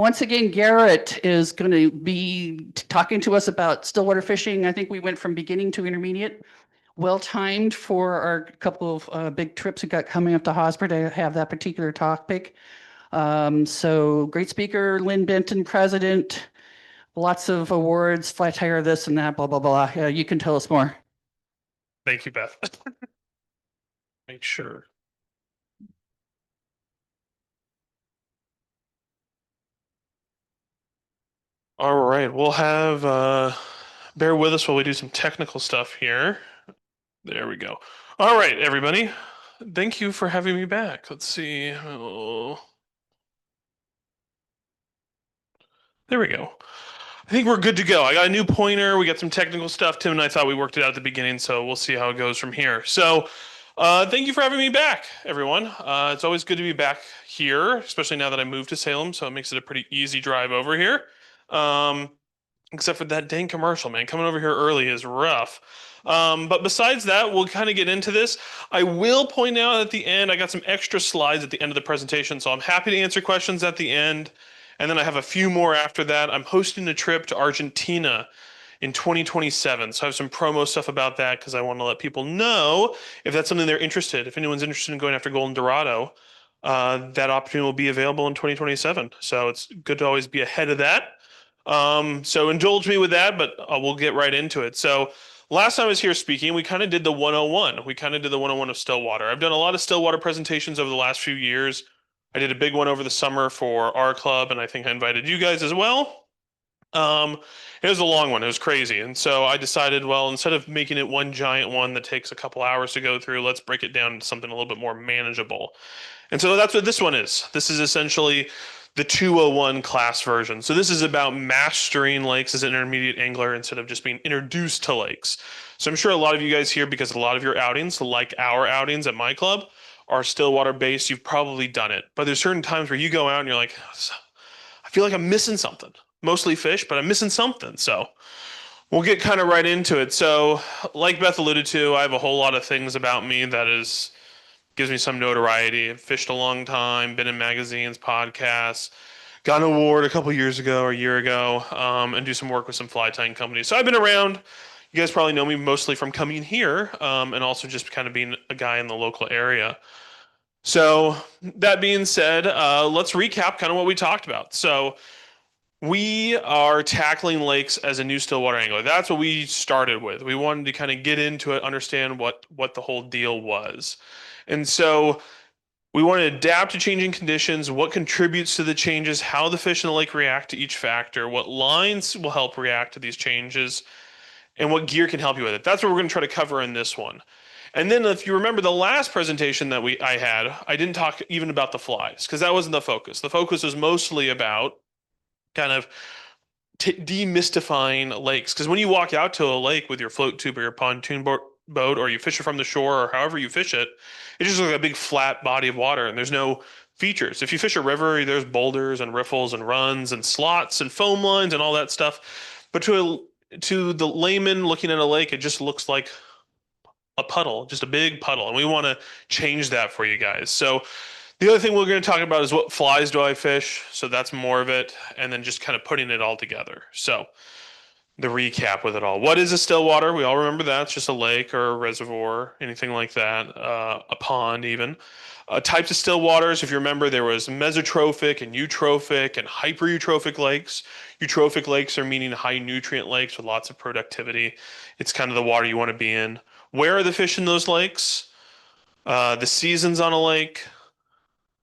Once again, Garrett is going to be talking to us about stillwater fishing. I think we went from beginning to intermediate. Well timed for our couple of big trips we got coming up to Hosmer to have that particular topic. So great speaker, Lynn Benton, president, lots of awards, flat tire, this and that, blah, blah, blah. You can tell us more. Thank you, Beth. Make sure. All right, we'll have bear with us while we do some technical stuff here. There we go. All right, everybody. Thank you for having me back. Let's see. Oh. There we go. I think we're good to go. I got a new pointer. We got some technical stuff. Tim and I thought we worked it out at the beginning, so we'll see how it goes from here. So, thank you for having me back, everyone. It's always good to be back here, especially now that I moved to Salem, so it makes it a pretty easy drive over here. Except for that dang commercial, man. Coming over here early is rough. But besides that, we'll kind of get into this. I will point out at the end, I got some extra slides at the end of the presentation, so I'm happy to answer questions at the end. And then I have a few more after that. I'm hosting a trip to Argentina in 2027. So I have some promo stuff about that because I want to let people know if that's something they're interested. If anyone's interested in going after Golden Dorado, that opportunity will be available in 2027. So it's good to always be ahead of that. So indulge me with that, but we'll get right into it. So last time I was here speaking, we kind of did the 101. We kind of did the 101 of Stillwater. I've done a lot of Stillwater presentations over the last few years. I did a big one over the summer for our club, and I think I invited you guys as well. It was a long one. It was crazy. And so I decided, well, instead of making it one giant one that takes a couple hours to go through, let's break it down to something a little bit more manageable. And so that's what this one is. This is essentially the 201 class version. So this is about mastering lakes as an intermediate angler instead of just being introduced to lakes. So I'm sure a lot of you guys here, because a lot of your outings, like our outings at my club, are Stillwater based. You've probably done it. But there's certain times where you go out and you're like, I feel like I'm missing something. Mostly fish, but I'm missing something. So we'll get kind of right into it. So like Beth alluded to, I have a whole lot of things about me that is gives me some notoriety. I've fished a long time, been in magazines, podcasts, got an award a couple years ago or a year ago, and do some work with some fly tying companies. So I've been around. You guys probably know me mostly from coming here, and also just kind of being a guy in the local area. So that being said, let's recap kind of what we talked about. So we are tackling lakes as a new Stillwater angler. That's what we started with. We wanted to kind of get into it, understand what the whole deal was. And so we want to adapt to changing conditions, what contributes to the changes, how the fish in the lake react to each factor, what lines will help react to these changes, and what gear can help you with it. That's what we're going to try to cover in this one. And then if you remember the last presentation that I had, I didn't talk even about the flies because that wasn't the focus. The focus was mostly about kind of demystifying lakes. Because when you walk out to a lake with your float tube or your pontoon boat, or you fish it from the shore, or however you fish it, it just looks like a big flat body of water, and there's no features. If you fish a river, there's boulders and riffles and runs and slots and foam lines and all that stuff. But to the layman looking at a lake, it just looks like a puddle, just a big puddle, and we want to change that for you guys. So the other thing we're going to talk about is what flies do I fish? So that's more of it, and then just kind of putting it all together. So the recap with it all. What is a stillwater? We all remember that. It's just a lake or a reservoir, anything like that, a pond even. Types of stillwaters, if you remember, there was mesotrophic and eutrophic and hypereutrophic lakes. Eutrophic lakes are meaning high nutrient lakes with lots of productivity. It's kind of the water you want to be in. Where are the fish in those lakes? The seasons on a lake,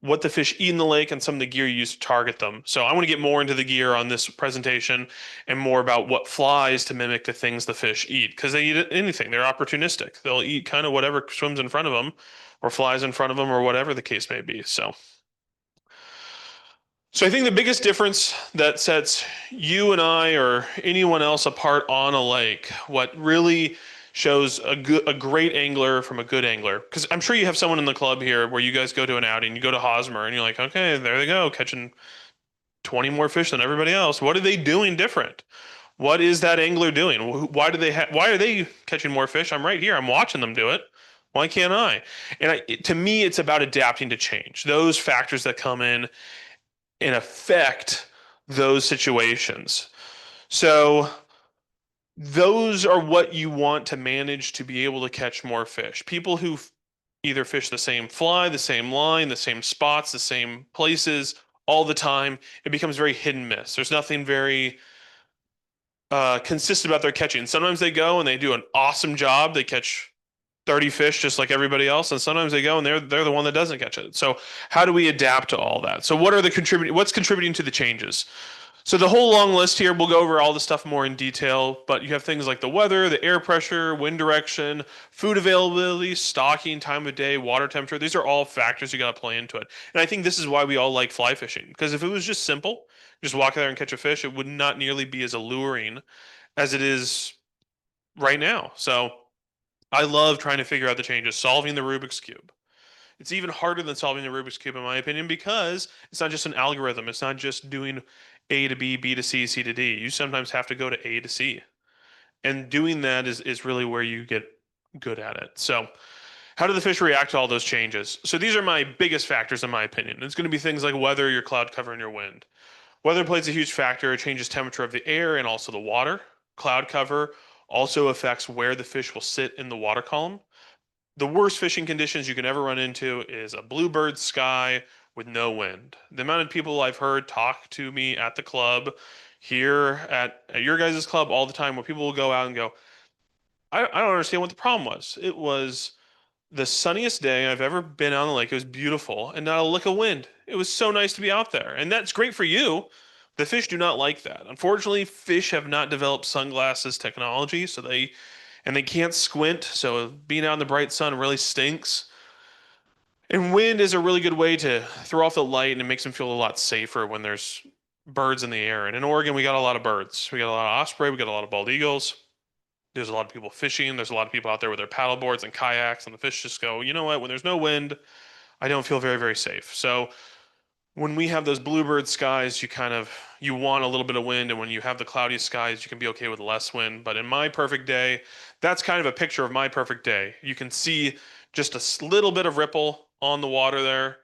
what the fish eat in the lake, and some of the gear you use to target them. So I want to get more into the gear on this presentation and more about what flies to mimic the things the fish eat, because they eat anything. They're opportunistic. They'll eat kind of whatever swims in front of them or flies in front of them or whatever the case may be. So I think the biggest difference that sets you and I or anyone else apart on a lake, what really shows a great angler from a good angler. Because I'm sure you have someone in the club here where you guys go to an outing, you go to Hosmer, and you're like, okay, there they go, catching 20 more fish than everybody else. What are they doing different? What is that angler doing? Why are they catching more fish? I'm right here. I'm watching them do it. Why can't I? And to me, it's about adapting to change. Those factors that come in affect those situations. So those are what you want to manage to be able to catch more fish. People who either fish the same fly, the same line, the same spots, the same places all the time, it becomes very hit and miss. There's nothing very consistent about their catching. Sometimes they go and they do an awesome job. They catch 30 fish just like everybody else, and sometimes they go and they're the one that doesn't catch it. So how do we adapt to all that? So what's contributing to the changes? So the whole long list here, we'll go over all the stuff more in detail, but you have things like the weather, the air pressure, wind direction, food availability, stocking, time of day, water temperature. These are all factors you got to play into it. And I think this is why we all like fly fishing, because if it was just simple, just walk out there and catch a fish, it would not nearly be as alluring as it is right now. So I love trying to figure out the changes, solving the Rubik's Cube. It's even harder than solving the Rubik's Cube, in my opinion, because it's not just an algorithm. It's not just doing A to B, B to C, C to D. You sometimes have to go to A to C. And doing that is really where you get good at it. So, how do the fish react to all those changes? So, these are my biggest factors, in my opinion. It's going to be things like weather, your cloud cover, and your wind. Weather plays a huge factor. It changes temperature of the air and also the water. Cloud cover also affects where the fish will sit in the water column. The worst fishing conditions you can ever run into is a bluebird sky with no wind. The amount of people I've heard talk to me at the club, here at your guys' club all the time, where people will go out and go, I don't understand what the problem was. It was the sunniest day I've ever been on the lake. It was beautiful and not a lick of wind. It was so nice to be out there. And that's great for you. The fish do not like that. Unfortunately, fish have not developed sunglasses technology, so they can't squint, so being out in the bright sun really stinks. And wind is a really good way to throw off the light, and it makes them feel a lot safer when there's birds in the air. And in Oregon, we got a lot of birds. We got a lot of osprey, we got a lot of bald eagles. There's a lot of people fishing. There's a lot of people out there with their paddle boards and kayaks, and the fish just go, you know what? When there's no wind, I don't feel very, very safe. So when we have those bluebird skies, you want a little bit of wind, and when you have the cloudy skies, you can be okay with less wind. But in my perfect day, that's kind of a picture of my perfect day. You can see just a little bit of ripple on the water there,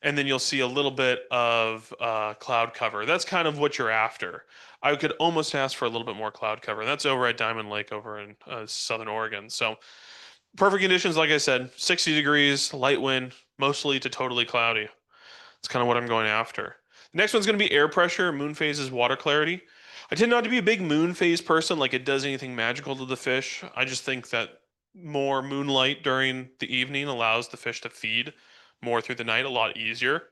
and then you'll see a little bit of cloud cover. That's kind of what you're after. I could almost ask for a little bit more cloud cover. That's over at Diamond Lake over in Southern Oregon. So perfect conditions, like I said, 60 degrees, light wind, mostly to totally cloudy. That's kind of what I'm going after. The next one's going to be air pressure, moon phases, water clarity. I tend not to be a big moon phase person, like it does anything magical to the fish. I just think that more moonlight during the evening allows the fish to feed more through the night a lot easier.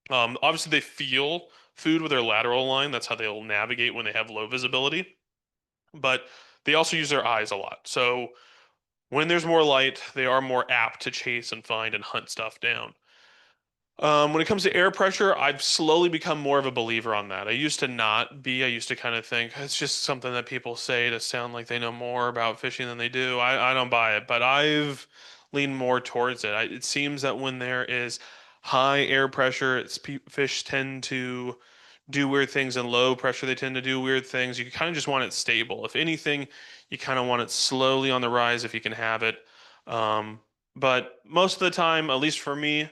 Obviously, they feel food with their lateral line. That's how they'll navigate when they have low visibility. But they also use their eyes a lot. So when there's more light, they are more apt to chase and find and hunt stuff down. When it comes to air pressure, I've slowly become more of a believer on that. I used to not be. I used to kind of think it's just something that people say to sound like they know more about fishing than they do. I don't buy it, but I've leaned more towards it. It seems that when there is high air pressure, fish tend to do weird things, and low pressure, they tend to do weird things. You kind of just want it stable. If anything, you kind of want it slowly on the rise if you can have it. But most of the time, at least for me,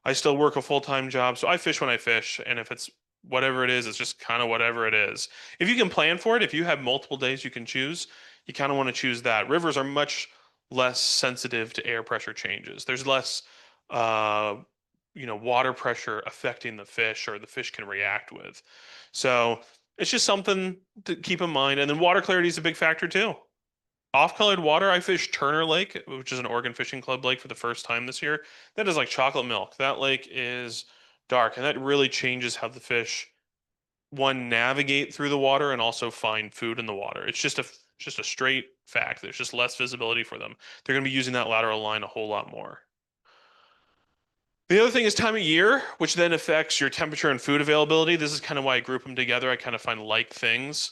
I still work a full-time job, so I fish when I fish, and if it's whatever it is, it's just kind of whatever it is. If you can plan for it, if you have multiple days you can choose, you kind of want to choose that. Rivers are much less sensitive to air pressure changes. There's less, uh, water pressure affecting the fish, or the fish can react with. So it's just something to keep in mind. And then water clarity is a big factor too. Off-colored water, I fished Turner Lake, which is an Oregon Fishing Club lake, for the first time this year. That is like chocolate milk. That lake is dark, and that really changes how the fish, one, navigate through the water and also find food in the water. It's just a straight fact. There's just less visibility for them. They're going to be using that lateral line a whole lot more. The other thing is time of year, which then affects your temperature and food availability. This is kind of why I group them together. I kind of find like things.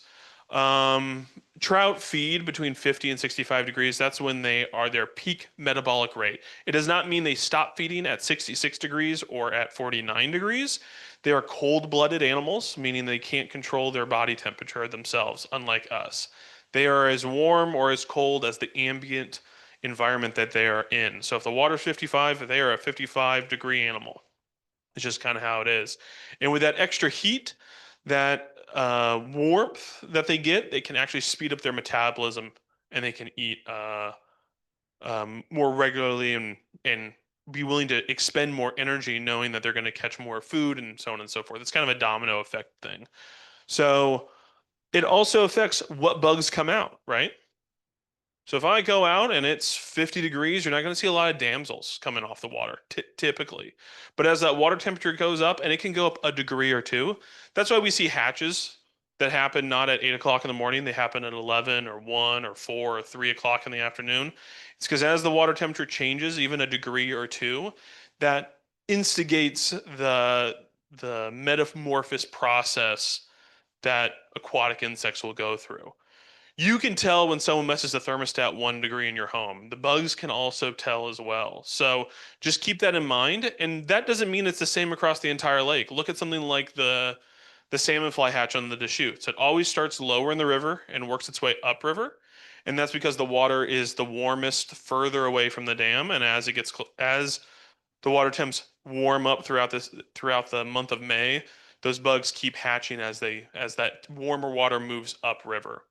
Trout feed between 50 and 65 degrees. That's when they are their peak metabolic rate. It does not mean they stop feeding at 66 degrees or at 49 degrees. They are cold-blooded animals, meaning they can't control their body temperature themselves, unlike us. They are as warm or as cold as the ambient environment that they are in. So if the water's 55, they are a 55-degree animal. It's just kind of how it is. And with that extra heat, that warmth that they get, they can actually speed up their metabolism and they can eat more regularly and be willing to expend more energy knowing that they're going to catch more food and so on and so forth. It's kind of a domino effect thing. So it also affects what bugs come out, right? So if I go out and it's 50 degrees, you're not going to see a lot of damsels coming off the water, typically. But as that water temperature goes up, and it can go up a degree or two, that's why we see hatches that happen not at 8 o'clock in the morning. They happen at 11 or 1 or 4 or 3 o'clock in the afternoon. It's because as the water temperature changes, even a degree or two, that instigates the metamorphosis process that aquatic insects will go through. You can tell when someone messes the thermostat 1 degree in your home. The bugs can also tell as well. So just keep that in mind. And that doesn't mean it's the same across the entire lake. Look at something like the salmon fly hatch on the Deschutes. It always starts lower in the river and works its way upriver. And that's because the water is the warmest further away from the dam. And as it gets as the water temps warm up throughout the month of May, those bugs keep hatching as that warmer water moves upriver.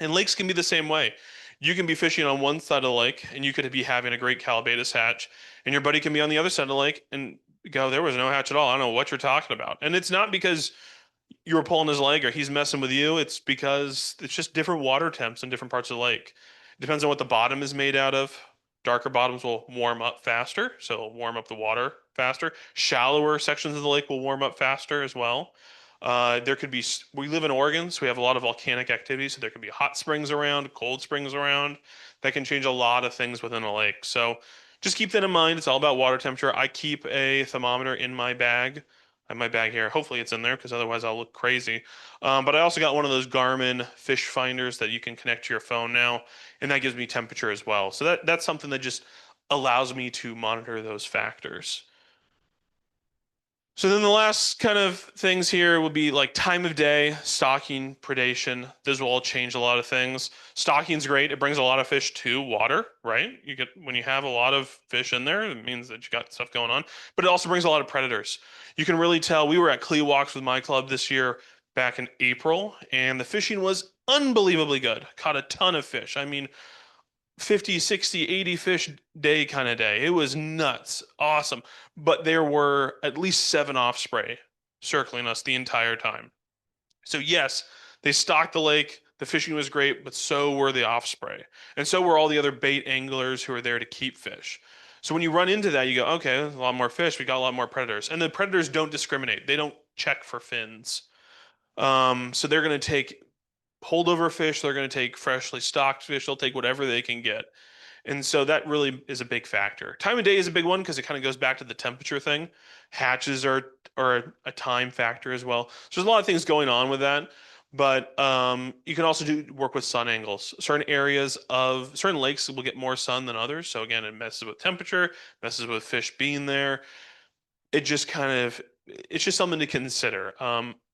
And lakes can be the same way. You can be fishing on one side of the lake and you could be having a great calabatus hatch, and your buddy can be on the other side of the lake and go, there was no hatch at all. I don't know what you're talking about. And it's not because you were pulling his leg or he's messing with you. It's because it's just different water temps in different parts of the lake. It depends on what the bottom is made out of. Darker bottoms will warm up faster, so it'll warm up the water faster. Shallower sections of the lake will warm up faster as well. There could be, we live in Oregon, so we have a lot of volcanic activity. So there could be hot springs around, cold springs around. That can change a lot of things within a lake. So just keep that in mind. It's all about water temperature. I keep a thermometer in my bag. I have my bag here. Hopefully it's in there because otherwise I'll look crazy. But I also got one of those Garmin fish finders that you can connect to your phone now, and that gives me temperature as well. So that's something that just allows me to monitor those factors. So then the last kind of things here would be like time of day, stocking, predation. Those will all change a lot of things. Stocking's great. It brings a lot of fish to water, right? You get when you have a lot of fish in there, it means that you got stuff going on. But it also brings a lot of predators. You can really tell. We were at Clee Walks with my club this year back in April, and the fishing was unbelievably good. Caught a ton of fish. I mean, 50, 60, 80 fish day kind of day. It was nuts. Awesome. But there were at least 7 osprey circling us the entire time. So yes, they stocked the lake. The fishing was great, but so were the osprey. And so were all the other bait anglers who were there to keep fish. So when you run into that, you go, okay, there's a lot more fish. We got a lot more predators. And the predators don't discriminate. They don't check for fins. So they're going to take holdover fish, they're going to take freshly stocked fish, they'll take whatever they can get. And so that really is a big factor. Time of day is a big one because it kind of goes back to the temperature thing. Hatches are a time factor as well. So there's a lot of things going on with that. But you can also work with sun angles. Certain lakes will get more sun than others. So again, it messes with temperature, messes with fish being there. It's just something to consider.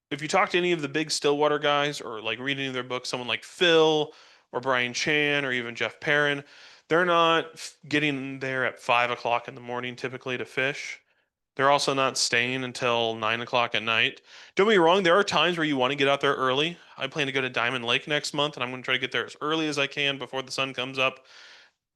If you talk to any of the big Stillwater guys or like read any of their books, someone like Phil or Brian Chan or even Jeff Perrin, they're not getting there at 5 o'clock in the morning typically to fish. They're also not staying until 9 o'clock at night. Don't get me wrong, there are times where you want to get out there early. I plan to go to Diamond Lake next month, and I'm going to try to get there as early as I can before the sun comes up,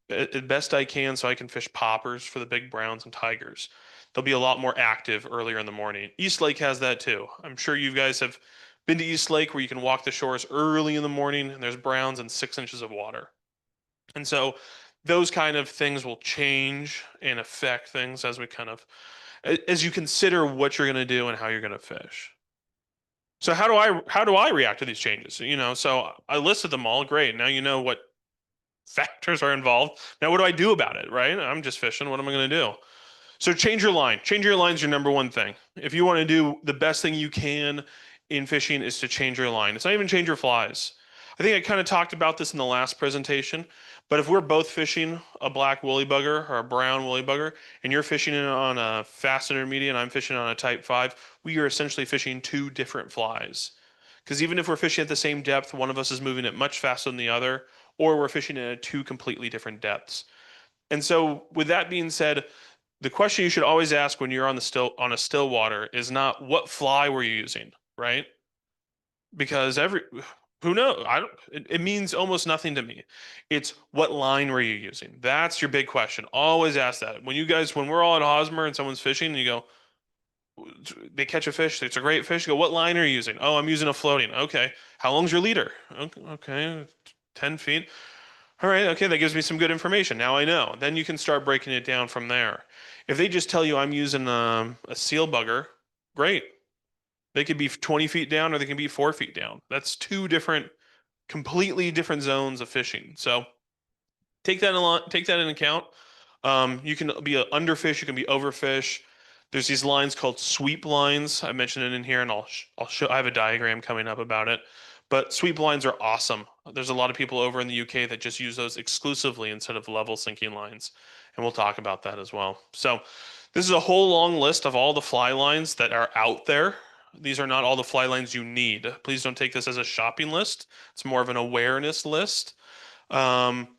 as best I can, so I can fish poppers for the big browns and tigers. They'll be a lot more active earlier in the morning. East Lake has that too. I'm sure you guys have been to East Lake where you can walk the shores early in the morning and there's browns and 6 inches of water. And so those kind of things will change and affect things as you consider what you're going to do and how you're going to fish. So how do I react to these changes? So I listed them all. Great. Now you know what factors are involved. Now what do I do about it, right? I'm just fishing. What am I going to do? So change your line. Change your line is your number one thing. If you want to do the best thing you can in fishing is to change your line. It's not even change your flies. I think I kind of talked about this in the last presentation, but if we're both fishing a black woolly bugger or a brown woolly bugger, and you're fishing it on a fast intermediate and I'm fishing on a type 5, we are essentially fishing 2 different flies. Because even if we're fishing at the same depth, one of us is moving it much faster than the other, or we're fishing at 2 completely different depths. And so with that being said, the question you should always ask when you're on a Stillwater is not what fly were you using, right? because who knows? I don't. It means almost nothing to me. It's what line were you using? That's your big question. Always ask that. When we're all at Hosmer and someone's fishing, and you go, they catch a fish. It's a great fish. You go, what line are you using? Oh, I'm using a floating. Okay. How long's your leader? Okay, 10 feet. All right. Okay, that gives me some good information. Now I know. Then you can start breaking it down from there. If they just tell you I'm using a seal bugger, great. They could be 20 feet down or they can be 4 feet down. That's two different, completely different zones of fishing. So take that in account. You can be a underfish, you can be overfish. There's these lines called sweep lines. I mentioned it in here, and I'll show. I have a diagram coming up about it. But sweep lines are awesome. There's a lot of people over in the UK that just use those exclusively instead of level sinking lines, and we'll talk about that as well. So this is a whole long list of all the fly lines that are out there. These are not all the fly lines you need. Please don't take this as a shopping list. It's more of an awareness list. Um,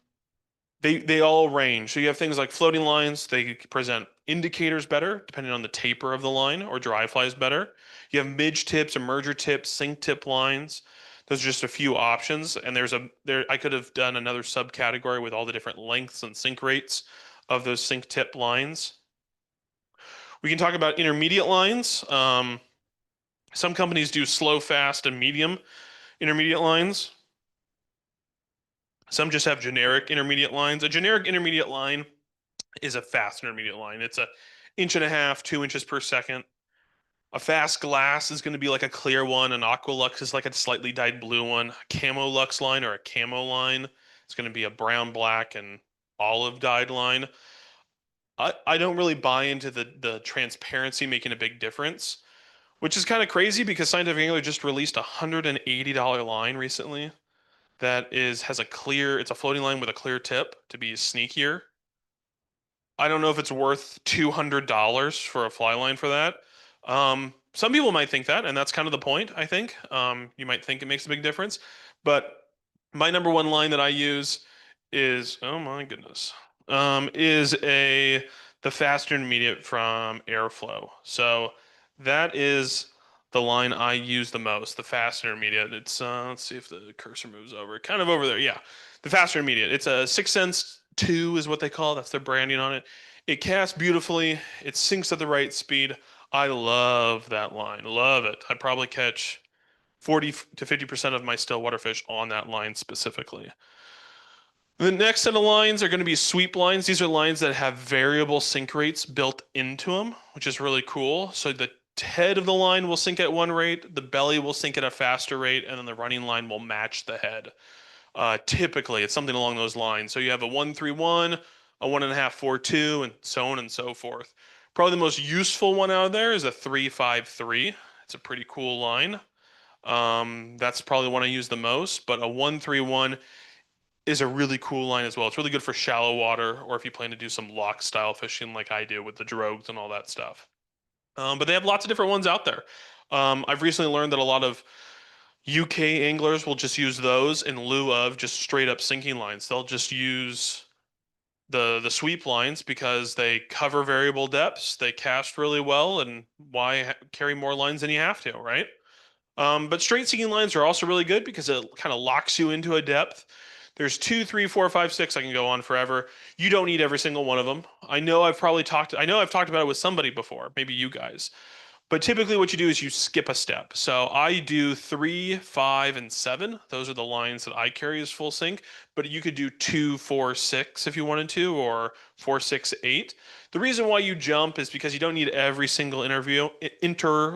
they all range. So you have things like floating lines. They present indicators better depending on the taper of the line, or dry flies better. You have midge tips, emerger tips, sink tip lines. Those are just a few options. And I could have done another subcategory with all the different lengths and sink rates of those sink tip lines. We can talk about intermediate lines. Some companies do slow, fast, and medium intermediate lines. Some just have generic intermediate lines. A generic intermediate line is a fast intermediate line. It's a inch and a half, 2 inches per second. A fast glass is going to be like a clear one. An aqua lux is like a slightly dyed blue one. A camo lux line or a camo line is going to be a brown, black, and olive dyed line. I don't really buy into the transparency making a big difference, which is kind of crazy because Scientific Angler just released a $180 line recently that has it's a floating line with a clear tip to be sneakier. I don't know if it's worth $200 for a fly line for that. Some people might think that, and that's kind of the point, I think. You might think it makes a big difference, but my number one line that I use is, oh my goodness, is the fast intermediate from Airflow. So that is the line I use the most, the fast intermediate. It's let's see if the cursor moves over, kind of over there. Yeah, the fast intermediate. It's a 6 Sense 2 is what they call it. That's their branding on it. It casts beautifully. It sinks at the right speed. I love that line. Love it. I probably catch 40 to 50% of my stillwater fish on that line specifically. The next set of lines are going to be sweep lines. These are lines that have variable sink rates built into them, which is really cool. So the head of the line will sink at one rate, the belly will sink at a faster rate, and then the running line will match the head. Typically, it's something along those lines. So you have a 131, a 1.542, and so on and so forth. Probably the most useful one out of there is a 353. It's a pretty cool line. That's probably the one I use the most, but a 131 is a really cool line as well. It's really good for shallow water, or if you plan to do some lock style fishing like I do with the drogues and all that stuff. But they have lots of different ones out there. I've recently learned that a lot of UK anglers will just use those in lieu of just straight up sinking lines. They'll just use the sweep lines because they cover variable depths, they cast really well, and why carry more lines than you have to, right? But straight sinking lines are also really good because it kind of locks you into a depth. There's 2, 3, 4, 5, 6. I can go on forever. You don't need every single one of them. I know I've talked about it with somebody before, maybe you guys. But typically what you do is you skip a step. So I do 3, 5, and 7. Those are the lines that I carry as full sync. But you could do 2, 4, 6 if you wanted to, or 4, 6, 8. The reason why you jump is because you don't need every single interval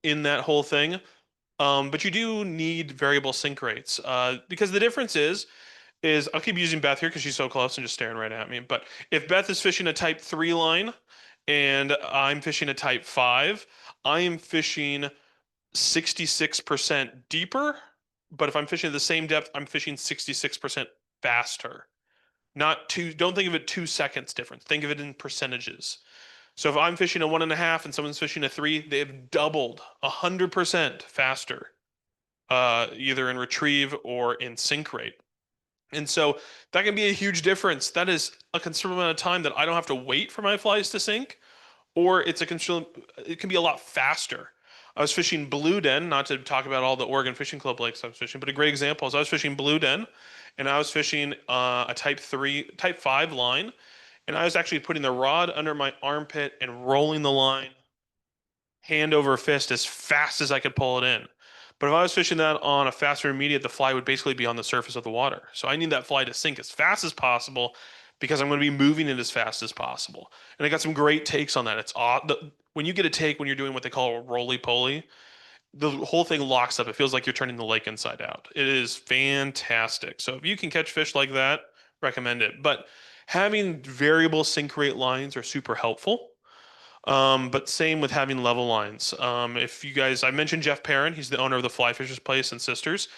in that whole thing. But you do need variable sync rates. Because the difference is I'll keep using Beth here because she's so close and just staring right at me. But if Beth is fishing a type 3 line and I'm fishing a type 5, I am fishing 66% deeper. But if I'm fishing at the same depth, I'm fishing 66% faster. Don't think of it 2 seconds difference. Think of it in percentages. So if I'm fishing a 1.5 and someone's fishing a 3, they've doubled 100% faster, either in retrieve or in sink rate. And so that can be a huge difference. That is a considerable amount of time that I don't have to wait for my flies to sink, or it can be a lot faster. I was fishing Blue Den, not to talk about all the Oregon Fishing Club lakes I was fishing, but a great example is I was fishing Blue Den, and I was fishing a Type 5 line, and I was actually putting the rod under my armpit and rolling the line hand over fist as fast as I could pull it in. But if I was fishing that on a faster intermediate, the fly would basically be on the surface of the water. So I need that fly to sink as fast as possible because I'm going to be moving it as fast as possible. And I got some great takes on that. It's odd. When you get a take when you're doing what they call a roly-poly, the whole thing locks up. It feels like you're turning the lake inside out. It is fantastic. So if you can catch fish like that, recommend it. But having variable sink rate lines are super helpful. But same with having level lines. If you guys, I mentioned Jeff Perrin. He's the owner of the Fly Fishers Place and Sisters.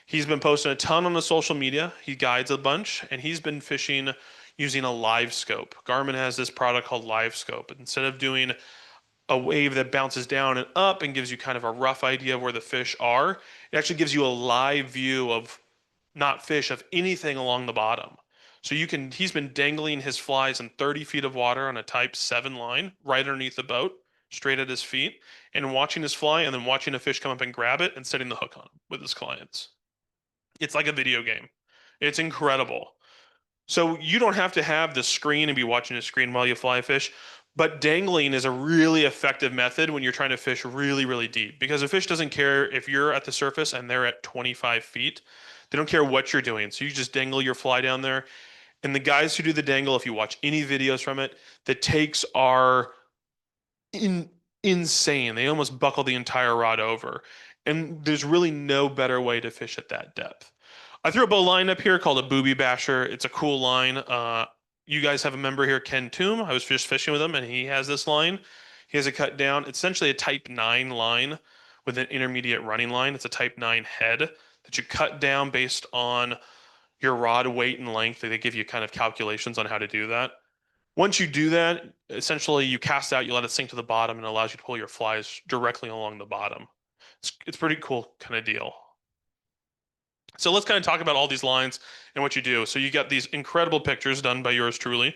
He's been posting a ton on the social media. He guides a bunch, and he's been fishing using a live scope. Garmin has this product called Live Scope. Instead of doing a wave that bounces down and up and gives you kind of a rough idea of where the fish are, it actually gives you a live view of not fish, of anything along the bottom. So he's been dangling his flies in 30 feet of water on a Type 7 line right underneath the boat, straight at his feet, and watching his fly and then watching a fish come up and grab it and setting the hook on him with his clients. It's like a video game. It's incredible. So you don't have to have the screen and be watching the screen while you fly fish, but dangling is a really effective method when you're trying to fish really, really deep because a fish doesn't care if you're at the surface and they're at 25 feet. They don't care what you're doing. So you just dangle your fly down there. And the guys who do the dangle, if you watch any videos from it, the takes are insane. They almost buckle the entire rod over. And there's really no better way to fish at that depth. I threw up a line up here called a Booby Basher. It's a cool line. You guys have a member here, Ken Toom. I was just fishing with him, and he has this line. He has it cut down. It's essentially a Type 9 line with an intermediate running line. It's a Type 9 head that you cut down based on your rod weight and length. They give you kind of calculations on how to do that. Once you do that, essentially you cast out, you let it sink to the bottom, and it allows you to pull your flies directly along the bottom. It's pretty cool kind of deal. So let's kind of talk about all these lines and what you do. So you got these incredible pictures done by yours truly.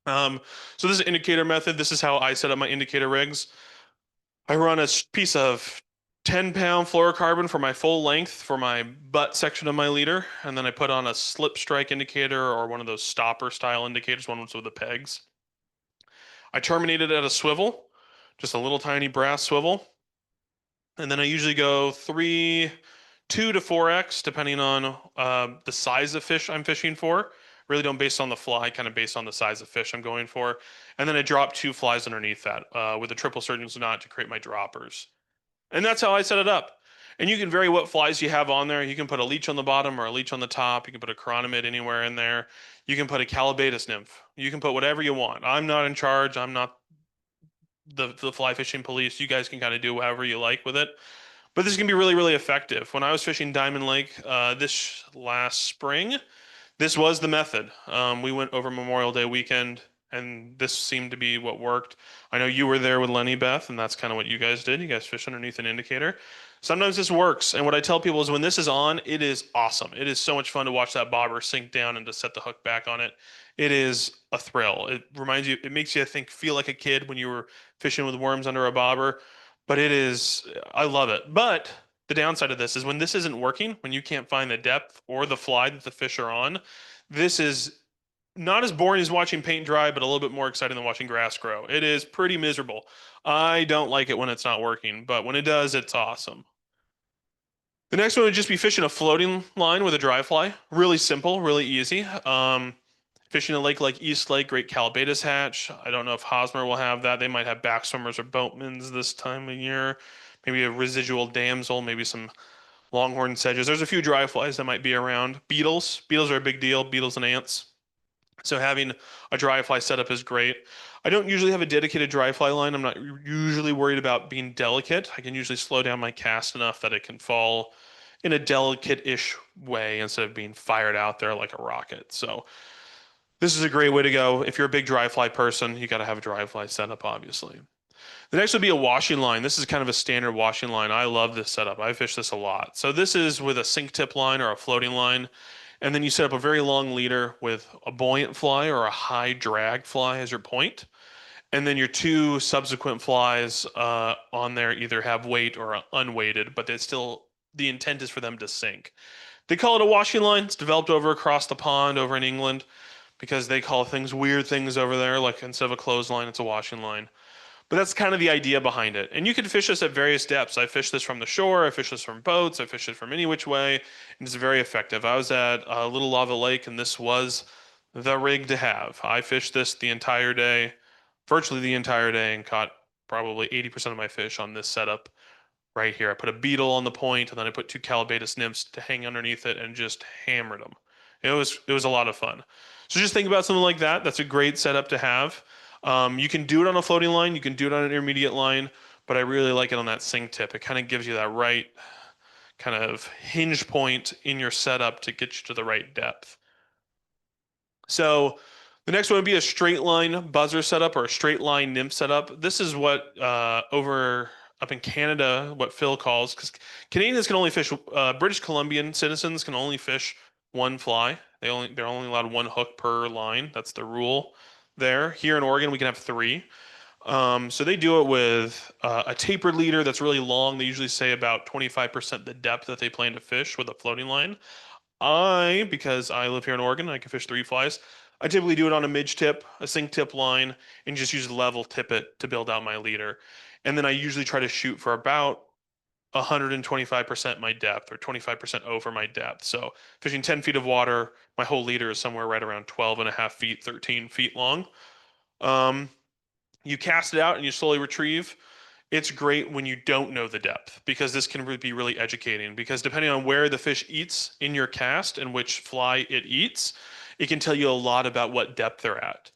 So this is indicator method. This is how I set up my indicator rigs. I run a piece of 10-pound fluorocarbon for my full length for my butt section of my leader, and then I put on a slip strike indicator or one of those stopper style indicators, one with the pegs. I terminate it at a swivel, just a little tiny brass swivel, and then I usually go 2 to 4x depending on the size of fish I'm fishing for. Really don't base on the fly, kind of based on the size of fish I'm going for. And then I drop 2 flies underneath that with a triple surgeon's knot to create my droppers. And that's how I set it up. And you can vary what flies you have on there. You can put a leech on the bottom or a leech on the top. You can put a chironomid anywhere in there. You can put a calibatus nymph. You can put whatever you want. I'm not in charge. I'm not the fly fishing police. You guys can kind of do whatever you like with it. But this can be really, really effective. When I was fishing Diamond Lake this last spring, this was the method. We went over Memorial Day weekend, and this seemed to be what worked. I know you were there with Lenny Beth, and that's kind of what you guys did. You guys fished underneath an indicator. Sometimes this works, and what I tell people is when this is on, it is awesome. It is so much fun to watch that bobber sink down and to set the hook back on it. It is a thrill. It reminds you, it makes you, I think, feel like a kid when you were fishing with worms under a bobber. But it is, I love it. But the downside of this is when this isn't working, when you can't find the depth or the fly that the fish are on, this is not as boring as watching paint dry, but a little bit more exciting than watching grass grow. It is pretty miserable. I don't like it when it's not working, but when it does, it's awesome. The next one would just be fishing a floating line with a dry fly. Really simple, really easy. Fishing a lake like East Lake, great calibatus hatch. I don't know if Hosmer will have that. They might have backswimmers or boatmans this time of year. Maybe a residual damsel, maybe some longhorn sedges. There's a few dry flies that might be around. Beetles. Beetles are a big deal. Beetles and ants. So having a dry fly setup is great. I don't usually have a dedicated dry fly line. I'm not usually worried about being delicate. I can usually slow down my cast enough that it can fall in a delicate-ish way instead of being fired out there like a rocket. So this is a great way to go. If you're a big dry fly person, you got to have a dry fly setup, obviously. The next would be a washing line. This is kind of a standard washing line. I love this setup. I fish this a lot. So this is with a sink tip line or a floating line. And then you set up a very long leader with a buoyant fly or a high drag fly as your point. And then your two subsequent flies on there either have weight or are unweighted, but it's still the intent is for them to sink. They call it a washing line. It's developed over across the pond over in England because they call things weird things over there. Like instead of a clothesline, it's a washing line. But that's kind of the idea behind it. And you can fish this at various depths. I fish this from the shore, I fish this from boats, I fish it from any which way, and it's very effective. I was at a little lava lake, and this was the rig to have. I fished this the entire day, virtually the entire day, and caught probably 80% of my fish on this setup right here. I put a beetle on the point, and then I put two calibatus nymphs to hang underneath it and just hammered them. It was a lot of fun. So just think about something like that. That's a great setup to have. You can do it on a floating line, you can do it on an intermediate line, but I really like it on that sink tip. It kind of gives you that right kind of hinge point in your setup to get you to the right depth. So the next one would be a straight line buzzer setup or a straight line nymph setup. This is what over up in Canada, what Phil calls, because Canadians can only fish, British Columbian citizens can only fish one fly. They're only allowed one hook per line. That's the rule there. Here in Oregon, we can have three. So they do it with a tapered leader that's really long. They usually say about 25% the depth that they plan to fish with a floating line. Because I live here in Oregon, I can fish three flies. I typically do it on a midge tip, a sink tip line, and just use a level tippet to build out my leader. And then I usually try to shoot for about 125% my depth or 25% over my depth. So fishing 10 feet of water, my whole leader is somewhere right around 12 and a half feet, 13 feet long. You cast it out and you slowly retrieve. It's great when you don't know the depth because this can be really educating because depending on where the fish eats in your cast and which fly it eats, it can tell you a lot about what depth they're at.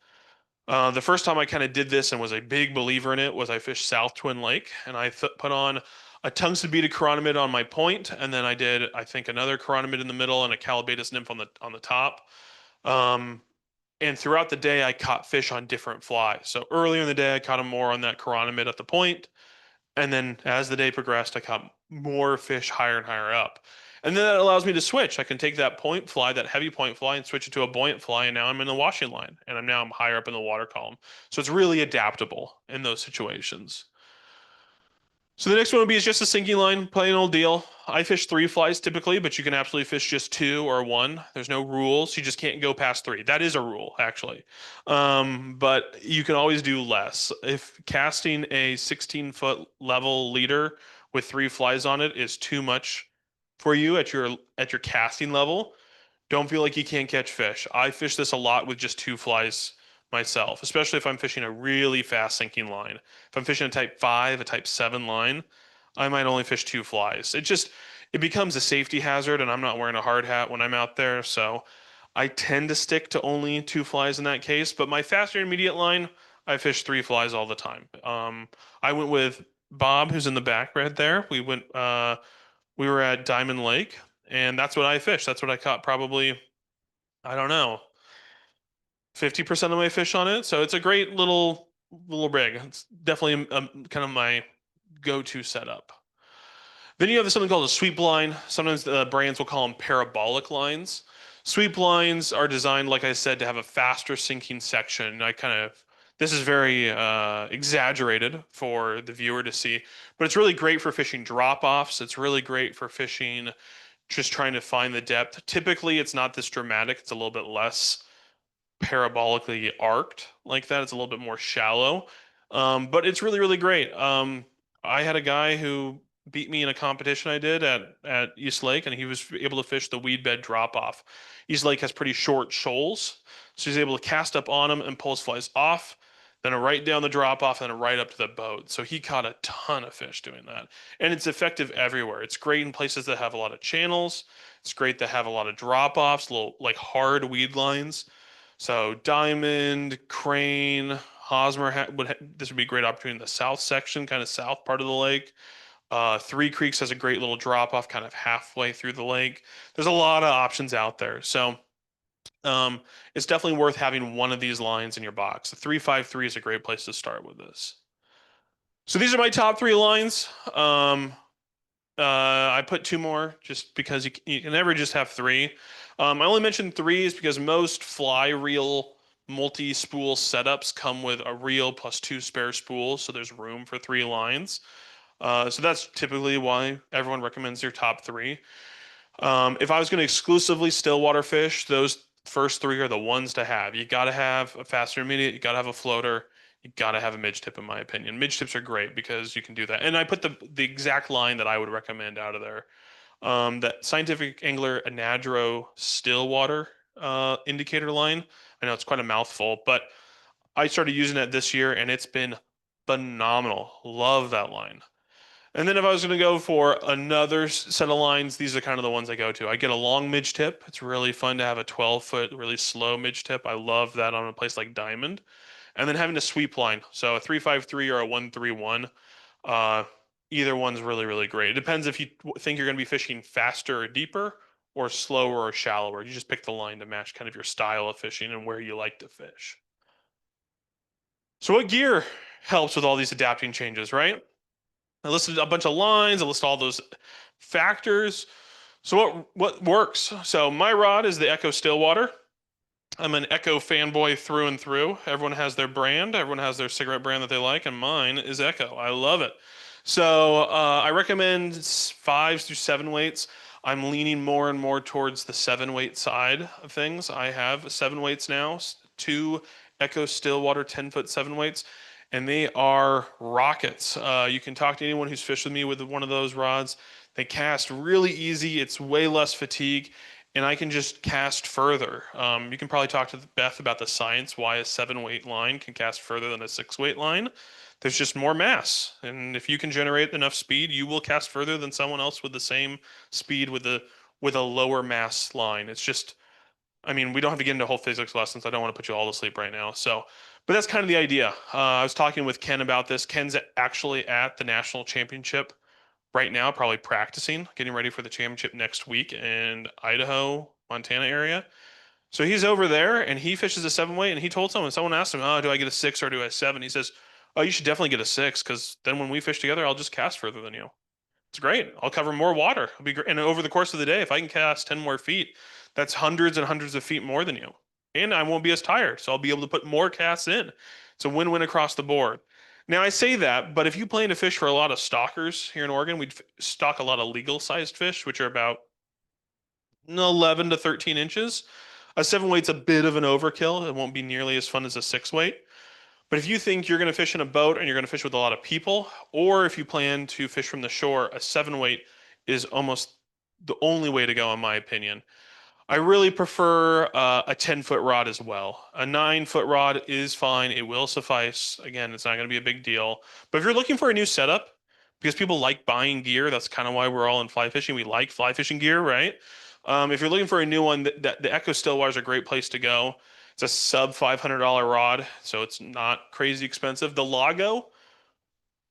The first time I kind of did this and was a big believer in it was I fished South Twin Lake and I put on a tungsten beaded chironomid on my point, and then I did I think another chironomid in the middle and a calibatus nymph on the top. Um, and throughout the day, I caught fish on different flies. So earlier in the day, I caught them more on that chironomid at the point. And then as the day progressed, I caught more fish higher and higher up. And then that allows me to switch. I can take that point fly, that heavy point fly, and switch it to a buoyant fly. And now I'm in the washing line. And I'm higher up in the water column. So it's really adaptable in those situations. So the next one would be is just a sinking line, plain old deal. I fish three flies typically, but you can absolutely fish just two or one. There's no rules. You just can't go past three. That is a rule, actually. But you can always do less. If casting a 16-foot level leader with three flies on it is too much for you at your casting level, don't feel like you can't catch fish. I fish this a lot with just two flies myself, especially if I'm fishing a really fast sinking line. If I'm fishing a type 5, a type 7 line, I might only fish two flies. It becomes a safety hazard, and I'm not wearing a hard hat when I'm out there, so I tend to stick to only two flies in that case. But my faster intermediate line, I fish three flies all the time. I went with Bob, who's in the back right there. We were at Diamond Lake, and that's what I fished. That's what I caught probably, I don't know, 50% of my fish on it. So it's a great little rig. It's definitely kind of my go-to setup. Then you have something called a sweep line. Sometimes the brands will call them parabolic lines. Sweep lines are designed, like I said, to have a faster sinking section. This is very exaggerated for the viewer to see, but it's really great for fishing drop-offs. It's really great for fishing just trying to find the depth. Typically, it's not this dramatic. It's a little bit less parabolically arced like that. It's a little bit more shallow, but it's really, really great. I had a guy who beat me in a competition I did at East Lake, and he was able to fish the weed bed drop off. East Lake has pretty short shoals, so he's able to cast up on them and pull his flies off, then a right down the drop off, and a right up to the boat. So he caught a ton of fish doing that, and it's effective everywhere. It's great in places that have a lot of channels. It's great to have a lot of drop offs, little like hard weed lines. So Diamond, Crane, Hosmer this would be a great opportunity in the south section, kind of south part of the lake. Three Creeks has a great little drop off kind of halfway through the lake. There's a lot of options out there. So it's definitely worth having one of these lines in your box. The 353 is a great place to start with this. So these are my top three lines. I put two more just because you can never just have three. I only mentioned three is because most fly reel multi-spool setups come with a reel plus 2 spare spools, so there's room for 3 lines. So that's typically why everyone recommends their top 3. If I was going to exclusively stillwater fish, those first 3 are the ones to have. You got to have a fast intermediate, you got to have a floater, you got to have a midge tip, in my opinion. Midge tips are great because you can do that. And I put the exact line that I would recommend out of there. That Scientific Angler Anadro Stillwater indicator line. I know it's quite a mouthful, but I started using it this year and it's been phenomenal. Love that line. And then if I was going to go for another set of lines, these are kind of the ones I go to. I get a long midge tip. It's really fun to have a 12-foot, really slow midge tip. I love that on a place like Diamond. And then having a sweep line. So a 353 or a 131. Uh, Either one's really, really great. It depends if you think you're going to be fishing faster or deeper or slower or shallower. You just pick the line to match kind of your style of fishing and where you like to fish. So what gear helps with all these adapting changes, right? I listed a bunch of lines. I listed all those factors. So what works? So my rod is the Echo Stillwater. I'm an Echo fanboy through and through. Everyone has their brand. Everyone has their cigarette brand that they like, and mine is Echo. I love it. So I recommend 5s through 7 weights. I'm leaning more and more towards the 7-weight side of things. I have 7 weights now, 2 Echo Stillwater 10-foot 7 weights, and they are rockets. You can talk to anyone who's fished with me with one of those rods. They cast really easy. It's way less fatigue, and I can just cast further. You can probably talk to Beth about the science why a 7-weight line can cast further than a 6-weight line. There's just more mass, and if you can generate enough speed, you will cast further than someone else with the same speed with a lower mass line. It's just, I mean, we don't have to get into whole physics lessons. I don't want to put you all to sleep right now. So, but that's kind of the idea. I was talking with Ken about this. Ken's actually at the national championship right now, probably practicing, getting ready for the championship next week in Idaho, Montana area. So he's over there and he fishes a 7-weight, and he told someone asked him, "Oh, do I get a 6 or do I 7?" He says, "Oh, you should definitely get a 6 because then when we fish together, I'll just cast further than you." It's great. I'll cover more water. It'll be great. And over the course of the day, if I can cast 10 more feet, that's hundreds and hundreds of feet more than you. And I won't be as tired. So I'll be able to put more casts in. It's a win-win across the board. Now I say that, but if you plan to fish for a lot of stockers here in Oregon, we'd stock a lot of legal sized fish, which are about 11 to 13 inches. A 7-weight's a bit of an overkill. It won't be nearly as fun as a 6-weight. But if you think you're going to fish in a boat and you're going to fish with a lot of people, or if you plan to fish from the shore, a 7-weight is almost the only way to go, in my opinion. I really prefer a 10-foot rod as well. A 9-foot rod is fine. It will suffice. Again, it's not going to be a big deal. But if you're looking for a new setup, because people like buying gear, that's kind of why we're all in fly fishing. We like fly fishing gear, right? If you're looking for a new one, the Echo Stillwater is a great place to go. It's a sub $500 rod, so it's not crazy expensive. The Lago,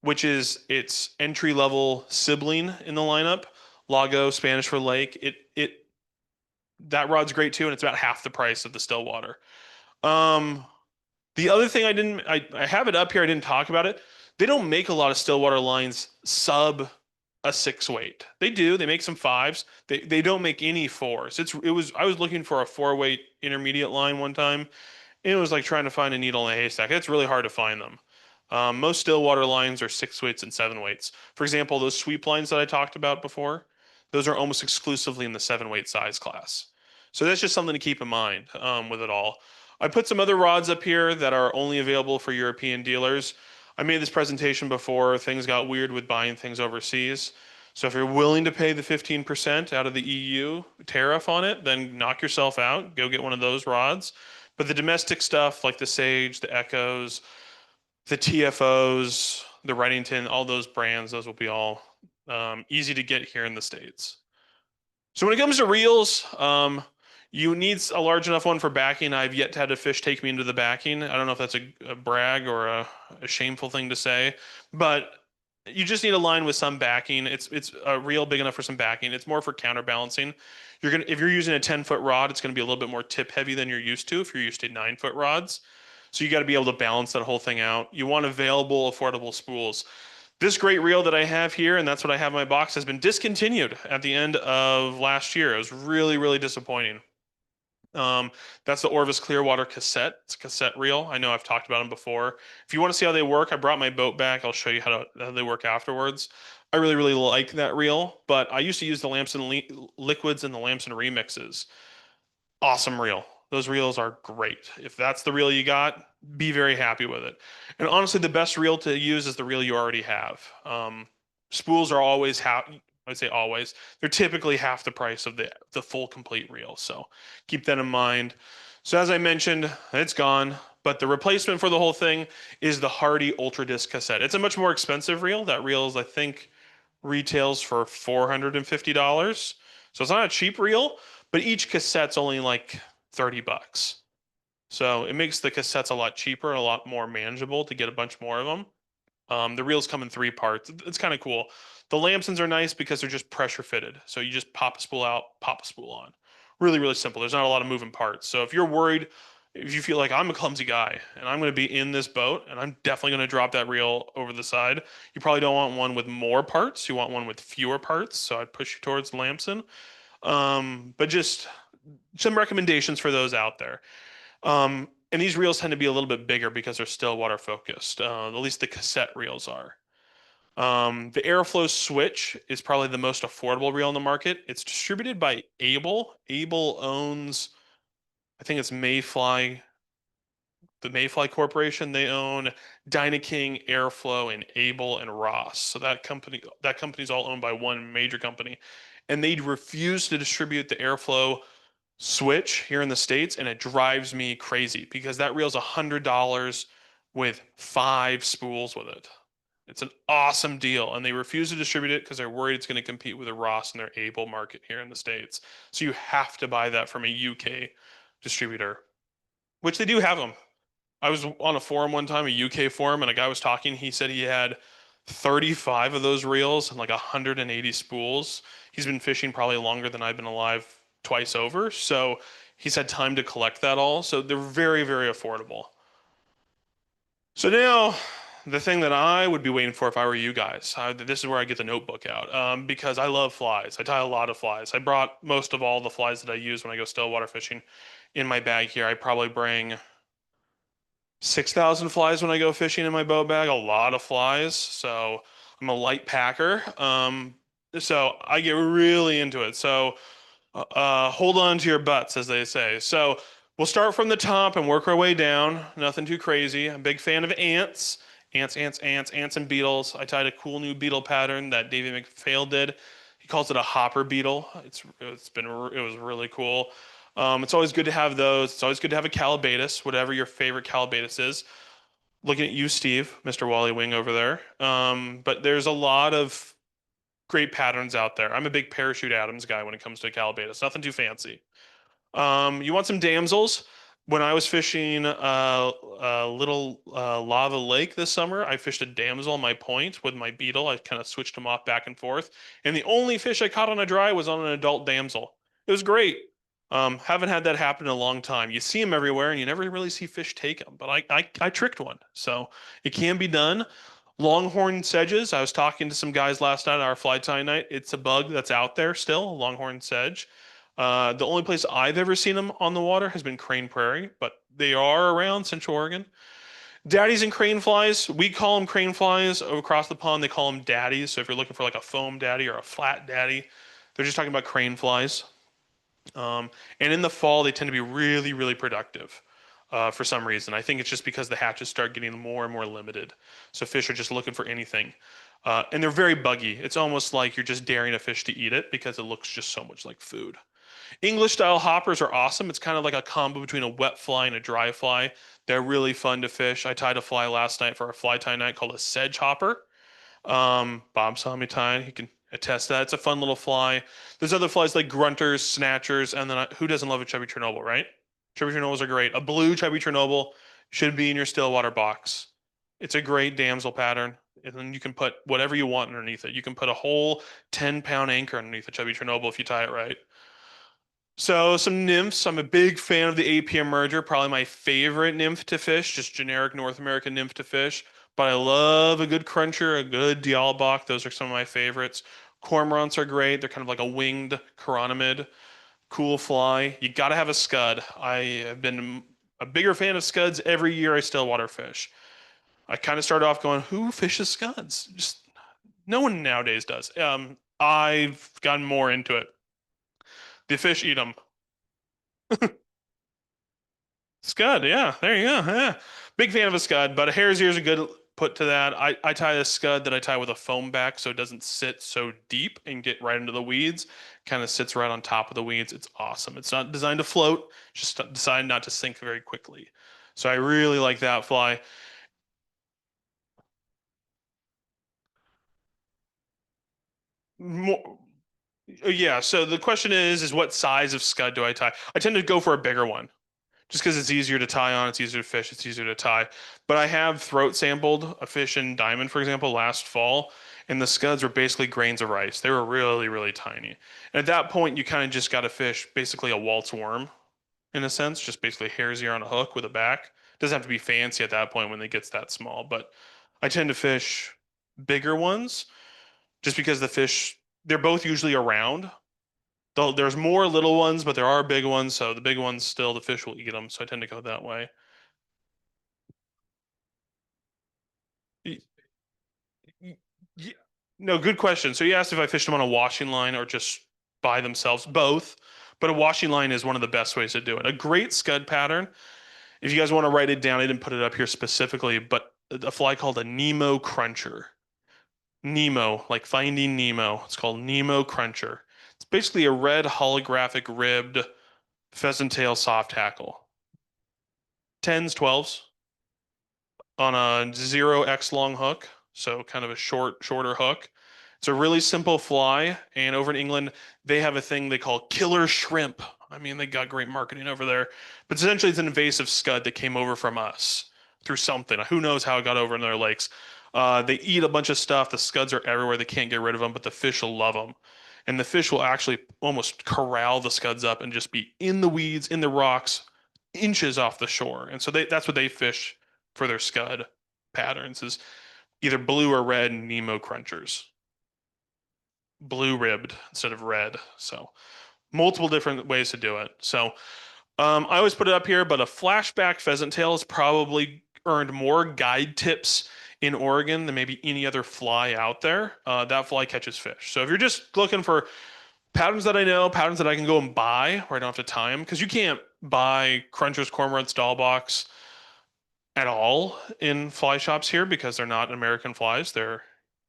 which is its entry level sibling in the lineup, Lago, Spanish for lake, that rod's great too, and it's about half the price of the Stillwater. Um, the other thing I have it up here. I didn't talk about it. They don't make a lot of Stillwater lines sub a 6-weight. They do. They make some 5s. They don't make any 4s. I was looking for a 4-weight intermediate line one time. It was like trying to find a needle in a haystack. It's really hard to find them. Most Stillwater lines are 6-weights and 7-weights. For example, those sweep lines that I talked about before, those are almost exclusively in the 7-weight size class. So that's just something to keep in mind with it all. I put some other rods up here that are only available for European dealers. I made this presentation before things got weird with buying things overseas. So if you're willing to pay the 15% out of the EU tariff on it, then knock yourself out. Go get one of those rods. But the domestic stuff like the Sage, the Echoes, the TFOs, the Reddington, all those brands, those will be all easy to get here in the States. So when it comes to reels, you need a large enough one for backing. I've yet to have a fish take me into the backing. I don't know if that's a brag or a shameful thing to say, but you just need a line with some backing. It's a reel big enough for some backing. It's more for counterbalancing. If you're using a 10-foot rod, it's going to be a little bit more tip heavy than you're used to if you're used to 9-foot rods. So you got to be able to balance that whole thing out. You want available, affordable spools. This great reel that I have here, and that's what I have in my box, has been discontinued at the end of last year. It was really, really disappointing. That's the Orvis Clearwater cassette. It's a cassette reel. I know I've talked about them before. If you want to see how they work, I brought my boat back. I'll show you how they work afterwards. I really, really like that reel, but I used to use the Lamson liquids and the Lamson remixes. Awesome reel. Those reels are great. If that's the reel you got, be very happy with it. And honestly, the best reel to use is the reel you already have. Spools are always half, I'd say always. They're typically half the price of the full complete reel. So keep that in mind. So as I mentioned, it's gone, but the replacement for the whole thing is the Hardy Ultra Disc cassette. It's a much more expensive reel. That reel is, I think, retails for $450. So it's not a cheap reel, but each cassette's only like 30 bucks. So it makes the cassettes a lot cheaper and a lot more manageable to get a bunch more of them. The reels come in 3 parts. It's kind of cool. The Lamsons are nice because they're just pressure fitted. So you just pop a spool out, pop a spool on. Really, really simple. There's not a lot of moving parts. So if you're worried, if you feel like I'm a clumsy guy and I'm going to be in this boat and I'm definitely going to drop that reel over the side, you probably don't want one with more parts. You want one with fewer parts. So I'd push you towards Lamson. But just some recommendations for those out there. And these reels tend to be a little bit bigger because they're still water focused. At least the cassette reels are. The Airflow Switch is probably the most affordable reel in the market. It's distributed by Able. Able owns, I think it's Mayfly, the Mayfly Corporation. They own Dynaking, Airflow, and Able and Ross. So that company's all owned by one major company, and they refuse to distribute the Airflow Switch here in the States, and it drives me crazy because that reel's $100 with 5 spools with it. It's an awesome deal, and they refuse to distribute it because they're worried it's going to compete with the Ross and their Able market here in the States. So you have to buy that from a UK distributor, which they do have them. I was on a forum one time, a UK forum, and a guy was talking. He said he had 35 of those reels and like 180 spools. He's been fishing probably longer than I've been alive twice over. So he's had time to collect that all. So they're very, very affordable. So now the thing that I would be waiting for if I were you guys, this is where I get the notebook out because I love flies. I tie a lot of flies. I brought most of all the flies that I use when I go stillwater fishing in my bag here. I probably bring 6,000 flies when I go fishing in my boat bag, a lot of flies. So I'm a light packer. So I get really into it. So hold on to your butts, as they say. So we'll start from the top and work our way down. Nothing too crazy. I'm a big fan of ants. Ants, and beetles. I tied a cool new beetle pattern that David McPhail did. He calls it a hopper beetle. It was really cool. It's always good to have those. It's always good to have a calabatus, whatever your favorite calabatus is. Looking at you, Steve, Mr. Wally Wing over there. But there's a lot of great patterns out there. I'm a big Parachute Adams guy when it comes to calabatus. Nothing too fancy. You want some damsels? When I was fishing a little lava lake this summer, I fished a damsel on my point with my beetle. I kind of switched them off back and forth. And the only fish I caught on a dry was on an adult damsel. It was great. Haven't had that happen in a long time. You see them everywhere and you never really see fish take them, but I tricked one. So it can be done. Longhorn sedges. I was talking to some guys last night at our fly tying night. It's a bug that's out there still, longhorn sedge. The only place I've ever seen them on the water has been Crane Prairie, but they are around Central Oregon. Daddies and crane flies, we call them crane flies. Across the pond, they call them daddies. So if you're looking for like a foam daddy or a flat daddy, they're just talking about crane flies. And in the fall, they tend to be really, really productive for some reason. I think it's just because the hatches start getting more and more limited. So fish are just looking for anything. And they're very buggy. It's almost like you're just daring a fish to eat it because it looks just so much like food. English style hoppers are awesome. It's kind of like a combo between a wet fly and a dry fly. They're really fun to fish. I tied a fly last night for our fly tie night called a sedge hopper. Bob saw me tying. He can attest that. It's a fun little fly. There's other flies like grunters, snatchers, and then who doesn't love a chubby Chernobyl, right? Chubby Chernobyls are great. A blue chubby Chernobyl should be in your Stillwater box. It's a great damsel pattern. And then you can put whatever you want underneath it. You can put a whole 10-pound anchor underneath a chubby Chernobyl if you tie it right. So some nymphs. I'm a big fan of the APM merger. Probably my favorite nymph to fish, just generic North American nymph to fish. But I love a good cruncher, a good dialbach. Those are some of my favorites. Cormorants are great. They're kind of like a winged chironomid. cool fly. You got to have a scud. I have been a bigger fan of scuds every year I stillwater fish. I kind of started off going, who fishes scuds? Just no one nowadays does. I've gotten more into it. The fish eat them. Scud, yeah, there you go. Yeah. Big fan of a scud, but a hare's ear is a good put to that. I tie a scud that I tie with a foam back so it doesn't sit so deep and get right into the weeds. Kind of sits right on top of the weeds. It's awesome. It's not designed to float, just designed not to sink very quickly. So I really like that fly. More, yeah, so the question is what size of scud do I tie? I tend to go for a bigger one. Just because it's easier to tie on, it's easier to fish, it's easier to tie. But I have throat sampled a fish in Diamond, for example, last fall, and the scuds were basically grains of rice. They were really, really tiny. And at that point, you kind of just got to fish basically a Waltz worm, in a sense, just basically hare's ear on a hook with a back. Doesn't have to be fancy at that point when it gets that small, but I tend to fish bigger ones just because the fish, they're both usually around. Though there's more little ones, but there are big ones. So the big ones still, the fish will eat them. So I tend to go that way. Y- y- No, good question. So you asked if I fished them on a washing line or just by themselves. Both. But a washing line is one of the best ways to do it. A great scud pattern. If you guys want to write it down, I didn't put it up here specifically, but a fly called a Nemo Cruncher. Nemo, like Finding Nemo. It's called Nemo Cruncher. It's basically a red holographic ribbed pheasant tail soft tackle. 10s, 12s on a 0x long hook, so kind of a shorter hook. It's a really simple fly, and over in England, they have a thing they call killer shrimp. I mean, they got great marketing over there, but essentially it's an invasive scud that came over from us through something. Who knows how it got over in their lakes? They eat a bunch of stuff. The scuds are everywhere. They can't get rid of them, but the fish will love them. And the fish will actually almost corral the scuds up and just be in the weeds, in the rocks, inches off the shore. And so that's what they fish for their scud patterns is either blue or red Nemo crunchers. Blue ribbed instead of red. So multiple different ways to do it. So I always put it up here, but a flashback pheasant tail has probably earned more guide tips in Oregon than maybe any other fly out there. That fly catches fish. So if you're just looking for patterns that I know, patterns that I can go and buy where I don't have to tie them, because you can't buy crunchers, cormorants, dollbox at all in fly shops here because they're not American flies, they're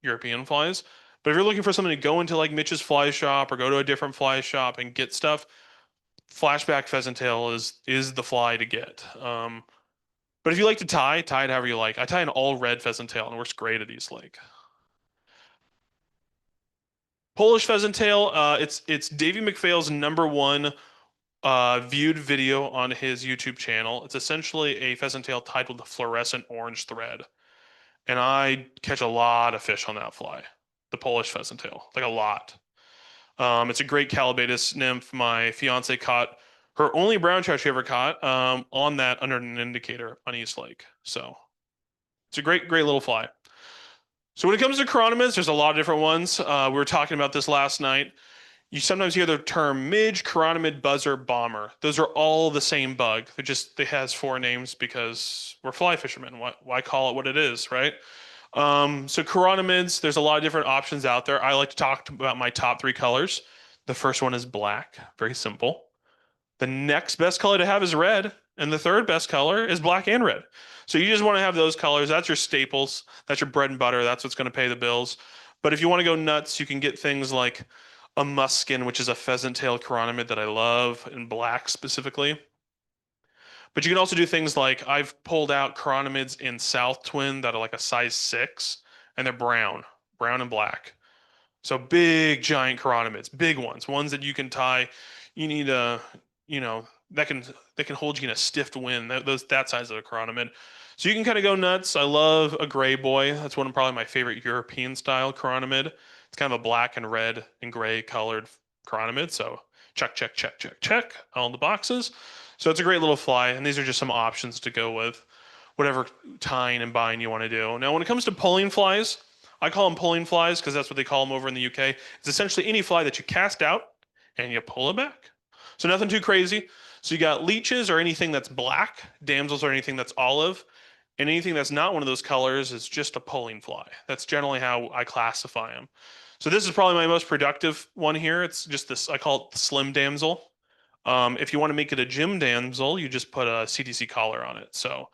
European flies. But if you're looking for something to go into like Mitch's fly shop or go to a different fly shop and get stuff, flashback pheasant tail is the fly to get. But if you like to tie it however you like. I tie an all red pheasant tail and it works great at East Lake. Polish pheasant tail, it's Davey McPhail's #1 viewed video on his YouTube channel. It's essentially a pheasant tail tied with a fluorescent orange thread. And I catch a lot of fish on that fly, the Polish pheasant tail, like a lot. It's a great Calibatus nymph. My fiance caught her only brown trout she ever caught on that under an indicator on East Lake. So it's a great, great little fly. So when it comes to chironomids, there's a lot of different ones. We were talking about this last night. You sometimes hear the term midge, chironomid, buzzer, bomber. Those are all the same bug. They has 4 names because we're fly fishermen. Why call it what it is, right? So chironomids, there's a lot of different options out there. I like to talk about my top 3 colors. The first one is black, very simple. The next best color to have is red, and the third best color is black and red. So you just want to have those colors. That's your staples. That's your bread and butter. That's what's going to pay the bills. But if you want to go nuts, you can get things like a muskin, which is a pheasant tail chironomid that I love in black specifically. But you can also do things like I've pulled out chironomids in South Twin that are like a size 6, and they're brown and black. So big, giant chironomids, big ones that you can tie. You need a, that can hold you in a stiff wind. That size of a chironomid. So you can kind of go nuts. I love a gray boy. That's one of probably my favorite European style chironomid. It's kind of a black and red and gray colored chironomid. So check, check, check, check, check all the boxes. So it's a great little fly, and these are just some options to go with whatever tying and buying you want to do. Now, when it comes to pulling flies, I call them pulling flies because that's what they call them over in the UK. It's essentially any fly that you cast out and you pull it back. So nothing too crazy. So you got leeches or anything that's black, damsels or anything that's olive, and anything that's not one of those colors is just a pulling fly. That's generally how I classify them. So this is probably my most productive one here. It's just this, I call it the slim damsel. If you want to make it a gym damsel, you just put a CTC collar on it. So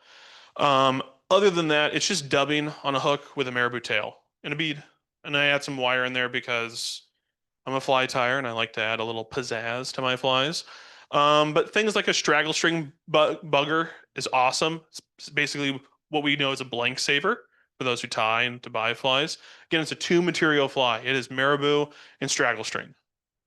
other than that, it's just dubbing on a hook with a marabou tail and a bead. And I add some wire in there because I'm a fly tyer and I like to add a little pizzazz to my flies. But things like a straggle string bugger is awesome. It's basically what we know as a blank saver for those who tie and to buy flies. Again, it's a two material fly. It is marabou and straggle string.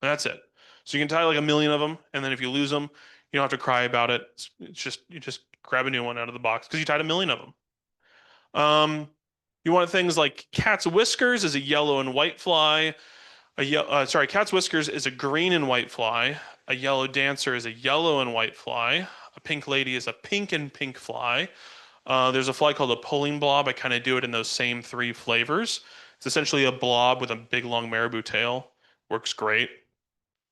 That's it. So you can tie like a million of them, and then if you lose them, you don't have to cry about it. It's just you just grab a new one out of the box because you tied a million of them. You want things like cat's whiskers is a yellow and white fly. Cat's whiskers is a green and white fly. A yellow dancer is a yellow and white fly. A pink lady is a pink and pink fly. There's a fly called a pulling blob. I kind of do it in those same three flavors. It's essentially a blob with a big long marabou tail. Works great.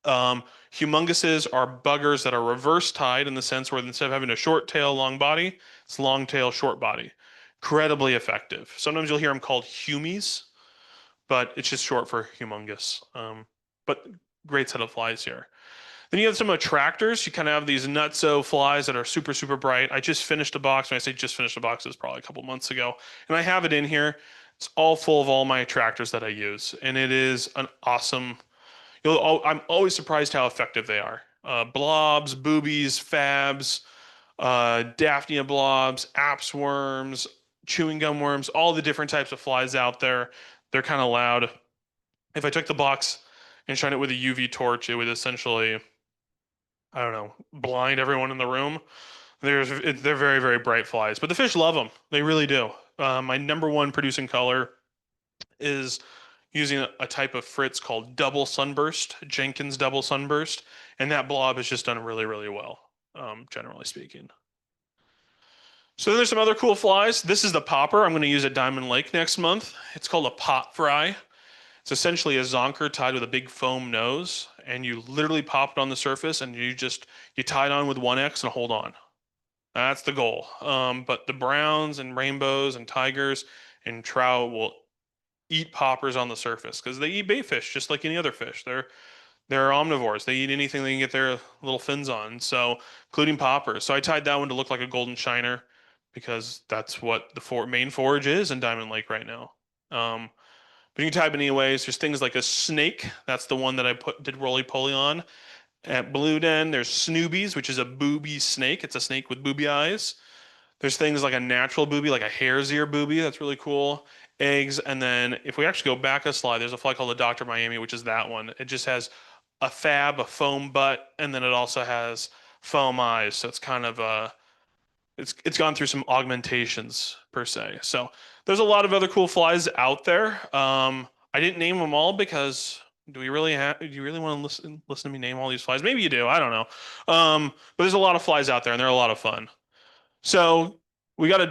Humonguses are buggers that are reverse tied in the sense where instead of having a short tail, long body, it's long tail, short body. Incredibly effective. Sometimes you'll hear them called humies, but it's just short for humongous. But great set of flies here. Then you have some attractors. You kind of have these nutso flies that are super, super bright. I just finished a box. When I say just finished a box, it was probably a couple months ago. And I have it in here. It's all full of all my attractors that I use. And it is an awesome, I'm always surprised how effective they are. Blobs, boobies, fabs, Daphnia blobs, apse worms, chewing gum worms, all the different types of flies out there. They're kind of loud. If I took the box and shine it with a UV torch, it would essentially, I don't know, blind everyone in the room. They're very, very bright flies, but the fish love them. They really do. My number one producing color is using a type of fritz called double sunburst, Jenkins double sunburst, and that blob has just done really, really well, generally speaking. So then there's some other cool flies. This is the popper I'm going to use at Diamond Lake next month. It's called a pop fry. It's essentially a zonker tied with a big foam nose, and you literally pop it on the surface, and you tie it on with 1X and hold on. That's the goal. But the browns and rainbows and tigers and trout will eat poppers on the surface because they eat bait fish just like any other fish. They're omnivores. They eat anything they can get their little fins on, so including poppers. So I tied that one to look like a golden shiner because that's what the main forage is in Diamond Lake right now. But you can tie it anyways. There's things like a snake. That's the one that I did roly-poly on. At Blue Den, there's snoobies, which is a booby snake. It's a snake with booby eyes. There's things like a natural booby, like a hare's ear booby. That's really cool. Eggs. And then if we actually go back a slide, there's a fly called the Dr. Miami, which is that one. It just has a fab, a foam butt, and then it also has foam eyes. So it's kind of it's gone through some augmentations per se. So there's a lot of other cool flies out there. I didn't name them all because do you really want to listen to me name all these flies? Maybe you do. I don't know. But there's a lot of flies out there and they're a lot of fun. So we got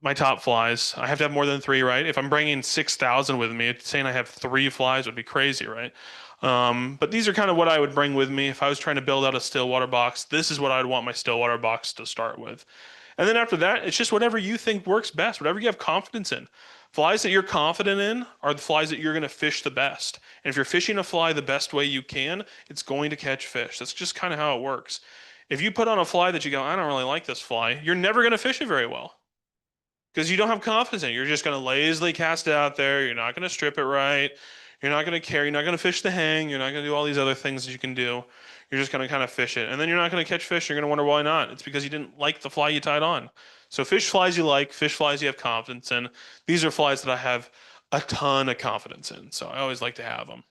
my top flies. I have to have more than 3, right? If I'm bringing 6,000 with me, saying I have 3 flies would be crazy, right? But these are kind of what I would bring with me if I was trying to build out a Stillwater box. This is what I'd want my Stillwater box to start with. And then after that, it's just whatever you think works best, whatever you have confidence in. Flies that you're confident in are the flies that you're going to fish the best. And if you're fishing a fly the best way you can, it's going to catch fish. That's just kind of how it works. If you put on a fly that you go, I don't really like this fly, you're never going to fish it very well because you don't have confidence in it. You're just going to lazily cast it out there. You're not going to strip it right. You're not going to carry. You're not going to fish the hang. You're not going to do all these other things that you can do. You're just going to kind of fish it. And then you're not going to catch fish. You're going to wonder why not. It's because you didn't like the fly you tied on. So fish flies you like, fish flies you have confidence in. These are flies that I have a ton of confidence in. So I always like to have them.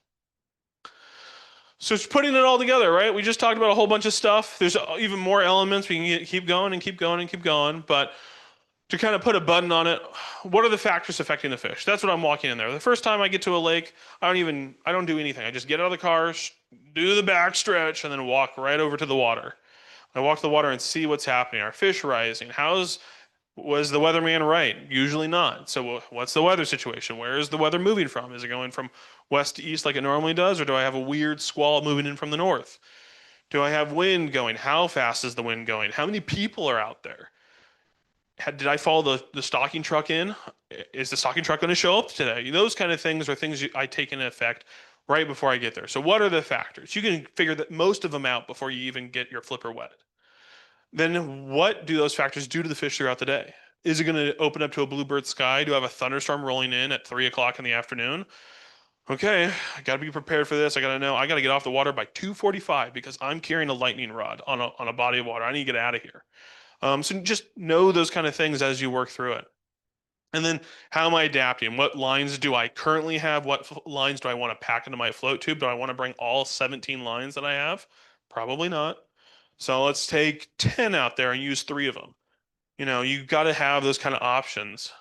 So it's putting it all together, right? We just talked about a whole bunch of stuff. There's even more elements. We can keep going and keep going and keep going. But to kind of put a button on it, what are the factors affecting the fish? That's what I'm walking in there. The first time I get to a lake, I don't do anything. I just get out of the car, do the back stretch, and then walk right over to the water. I walk to the water and see what's happening. Are fish rising? Was the weatherman right? Usually not. So what's the weather situation? Where is the weather moving from? Is it going from west to east like it normally does, or do I have a weird squall moving in from the north? Do I have wind going? How fast is the wind going? How many people are out there? Did I follow the stocking truck in? Is the stocking truck going to show up today? Those kind of things are things I take into effect right before I get there. So what are the factors? You can figure that most of them out before you even get your flipper wetted. Then what do those factors do to the fish throughout the day? Is it going to open up to a bluebird sky? Do I have a thunderstorm rolling in at 3 o'clock in the afternoon? Okay, I got to be prepared for this. I got to know I got to get off the water by 2:45 because I'm carrying a lightning rod on a body of water. I need to get out of here. So just know those kind of things as you work through it. And then how am I adapting? What lines do I currently have? What lines do I want to pack into my float tube? Do I want to bring all 17 lines that I have? Probably not. So let's take 10 out there and use 3 of them. You got to have those kind of options.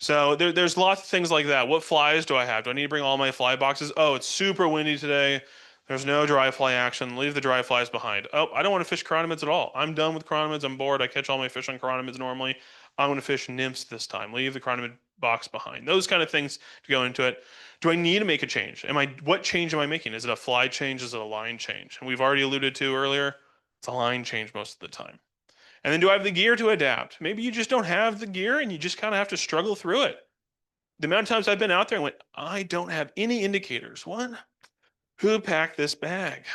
So there's lots of things like that. What flies do I have? Do I need to bring all my fly boxes? Oh, it's super windy today. There's no dry fly action. Leave the dry flies behind. Oh, I don't want to fish chironomids at all. I'm done with chironomids. I'm bored. I catch all my fish on chironomids normally. I'm going to fish nymphs this time. Leave the chironomid box behind. Those kind of things to go into it. Do I need to make a change? What change am I making? Is it a fly change? Is it a line change? And we've already alluded to earlier, it's a line change most of the time. And then do I have the gear to adapt? Maybe you just don't have the gear and you just kind of have to struggle through it. The amount of times I've been out there and went, I don't have any indicators. What? Who packed this bag?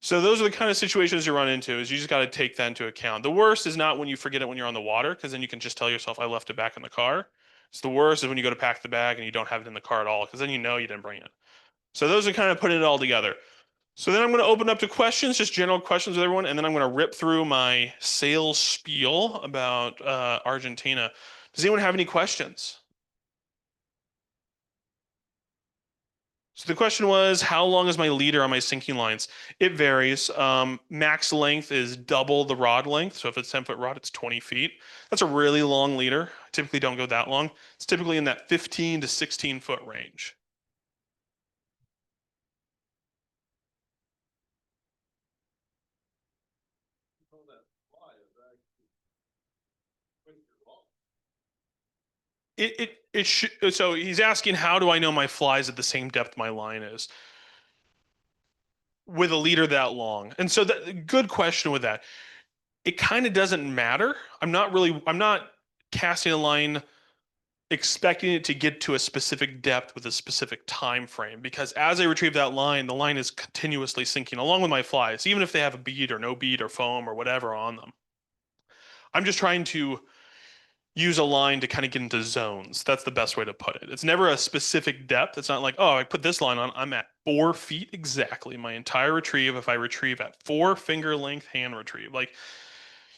So those are the kind of situations you run into is you just got to take that into account. The worst is not when you forget it when you're on the water, because then you can just tell yourself, I left it back in the car. It's the worst is when you go to pack the bag and you don't have it in the car at all, because then you know you didn't bring it. So those are kind of putting it all together. So then I'm going to open up to questions, just general questions with everyone, and then I'm going to rip through my sales spiel about Argentina. Does anyone have any questions? So the question was, how long is my leader on my sinking lines? It varies. Max length is double the rod length. So if it's 10-foot rod, it's 20 feet. That's a really long leader. I typically don't go that long. It's typically in that 15 to 16 foot range. It should, so he's asking, how do I know my fly's at the same depth my line is with a leader that long? And so that good question with that. It kind of doesn't matter. I'm not casting a line expecting it to get to a specific depth with a specific time frame, because as I retrieve that line, the line is continuously sinking along with my flies, even if they have a bead or no bead or foam or whatever on them. I'm just trying to use a line to kind of get into zones. That's the best way to put it. It's never a specific depth. It's not like, oh, I put this line on, I'm at 4 feet exactly my entire retrieve. If I retrieve at 4 finger length hand retrieve, like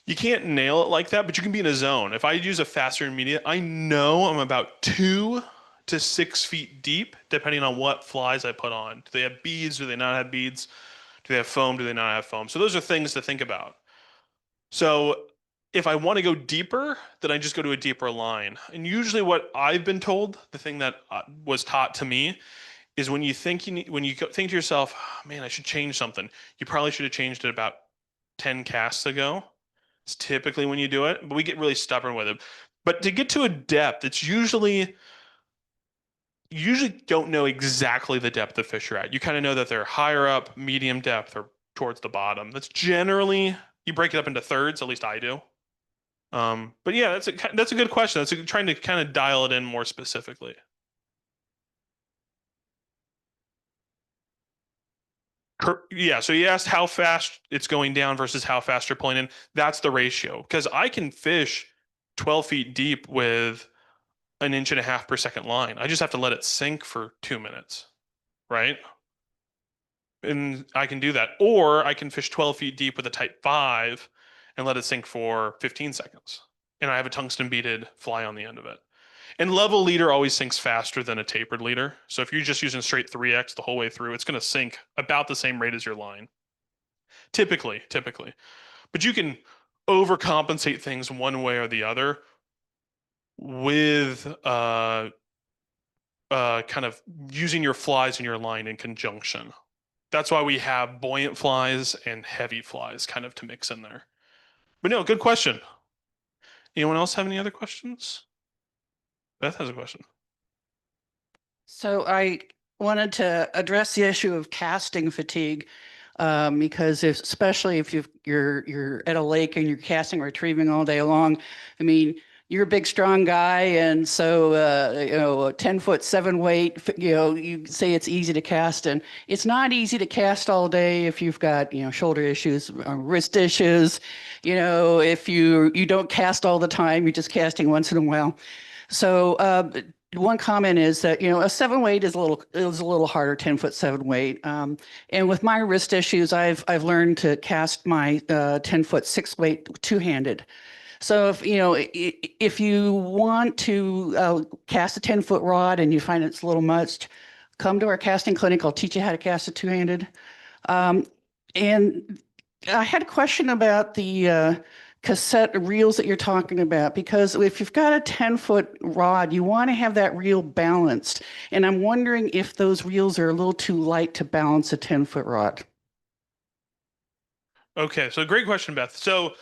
you can't nail it like that, but you can be in a zone. If I use a faster intermediate, I know I'm about 2 to 6 feet deep, depending on what flies I put on. Do they have beads? Do they not have beads? Do they have foam? Do they not have foam? So those are things to think about. So if I want to go deeper, then I just go to a deeper line. And usually what I've been told, the thing that was taught to me, is when you think think to yourself, oh, man, I should change something, you probably should have changed it about 10 casts ago. It's typically when you do it, but we get really stubborn with it. But to get to a depth, it's usually you usually don't know exactly the depth the fish are at. You kind of know that they're higher up, medium depth, or towards the bottom. That's generally, you break it up into thirds, at least I do. But yeah, that's a good question. Trying to kind of dial it in more specifically. Yeah, so you asked how fast it's going down versus how fast you're pulling in. That's the ratio. Because I can fish 12 feet deep with an 1.5 inch per second line. I just have to let it sink for 2 minutes, right? And I can do that. Or I can fish 12 feet deep with a type 5 and let it sink for 15 seconds. And I have a tungsten beaded fly on the end of it. And level leader always sinks faster than a tapered leader. So if you're just using straight 3x the whole way through, it's going to sink about the same rate as your line. Typically. But you can overcompensate things one way or the other with kind of using your flies and your line in conjunction. That's why we have buoyant flies and heavy flies kind of to mix in there. But no, good question. Anyone else have any other questions? Beth has a question. So I wanted to address the issue of casting fatigue. Because especially if you're at a lake and you're casting and retrieving all day long, I mean, you're a big, strong guy, and so a 10-foot 7 weight, you say it's easy to cast, and it's not easy to cast all day if you've got shoulder issues, wrist issues, if you don't cast all the time, you're just casting once in a while. So one comment is that a 7 weight is a little harder, 10-foot 7 weight. And with my wrist issues, I've learned to cast my 10-foot 6 weight two-handed. So if you want to cast a 10-foot rod and you find it's a little much, come to our casting clinic. I'll teach you how to cast it two-handed. And I had a question about the cassette reels that you're talking about, because if you've got a 10-foot rod, you want to have that reel balanced. And I'm wondering if those reels are a little too light to balance a 10-foot rod. Okay, so great question, Beth. So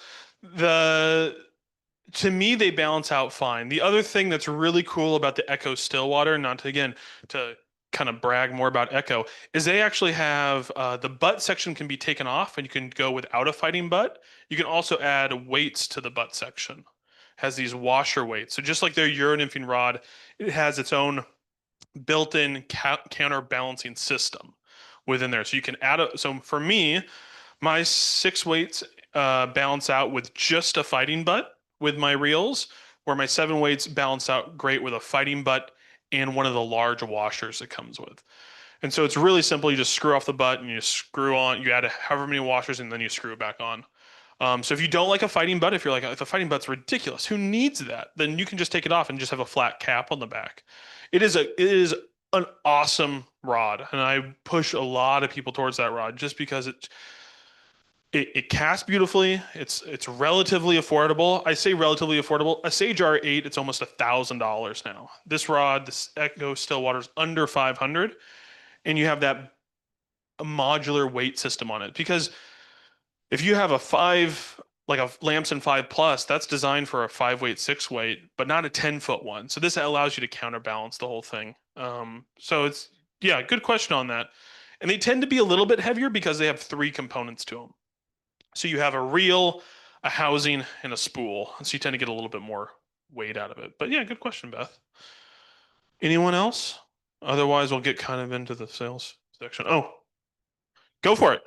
to me, they balance out fine. The other thing that's really cool about the Echo Stillwater, not to again to kind of brag more about Echo, is they actually have the butt section can be taken off and you can go without a fighting butt. You can also add weights to the butt section. It has these washer weights. So just like their Euro nymphing rod, it has its own built-in counterbalancing system within there. So you can add so for me, my 6 weights balance out with just a fighting butt with my reels, where my 7 weights balance out great with a fighting butt and one of the large washers it comes with. And so it's really simple. You just screw off the butt and you screw on, you add however many washers and then you screw it back on. So if you don't like a fighting butt, if you're like, if a fighting butt's ridiculous, who needs that? Then you can just take it off and just have a flat cap on the back. It is an awesome rod, and I push a lot of people towards that rod just because it casts beautifully. It's relatively affordable. I say relatively affordable. A Sage R8, it's almost $1,000 now. This rod, this Echo Stillwater's under 500, and you have that modular weight system on it. Because if you have like a Lamson 5 Plus, that's designed for a 5-weight, 6-weight, but not a 10-foot one. So this allows you to counterbalance the whole thing. So yeah, good question on that. And they tend to be a little bit heavier because they have 3 components to them. So you have a reel, a housing, and a spool. So you tend to get a little bit more weight out of it. But yeah, good question, Beth. Anyone else? Otherwise, we'll get kind of into the sales section. Oh, go for it.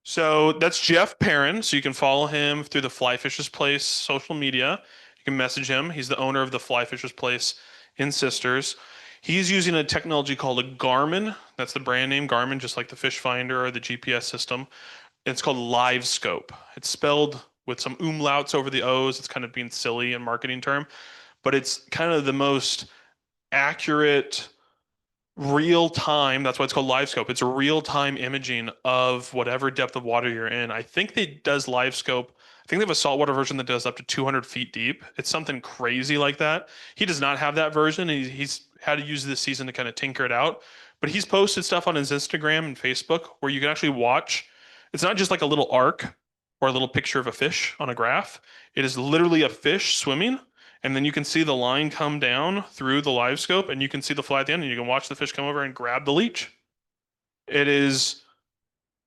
So that's Jeff Perrin. So you can follow him through the Fly Fishers Place social media. You can message him. He's the owner of the Fly Fishers Place in Sisters. He's using a technology called a Garmin. That's the brand name, Garmin, just like the fish finder or the GPS system. It's called Live Scope. It's spelled with some umlauts over the O's. It's kind of being silly in marketing term, but it's kind of the most accurate real time. That's why it's called live scope. It's a real time imaging of whatever depth of water you're in. I think it does live scope. I think they have a saltwater version that does up to 200 feet deep. It's something crazy like that. He does not have that version. He's had to use this season to kind of tinker it out. But he's posted stuff on his Instagram and Facebook where you can actually watch. It's not just like a little arc or a little picture of a fish on a graph. It is literally a fish swimming, and then you can see the line come down through the live scope, and you can see the fly at the end, and you can watch the fish come over and grab the leech.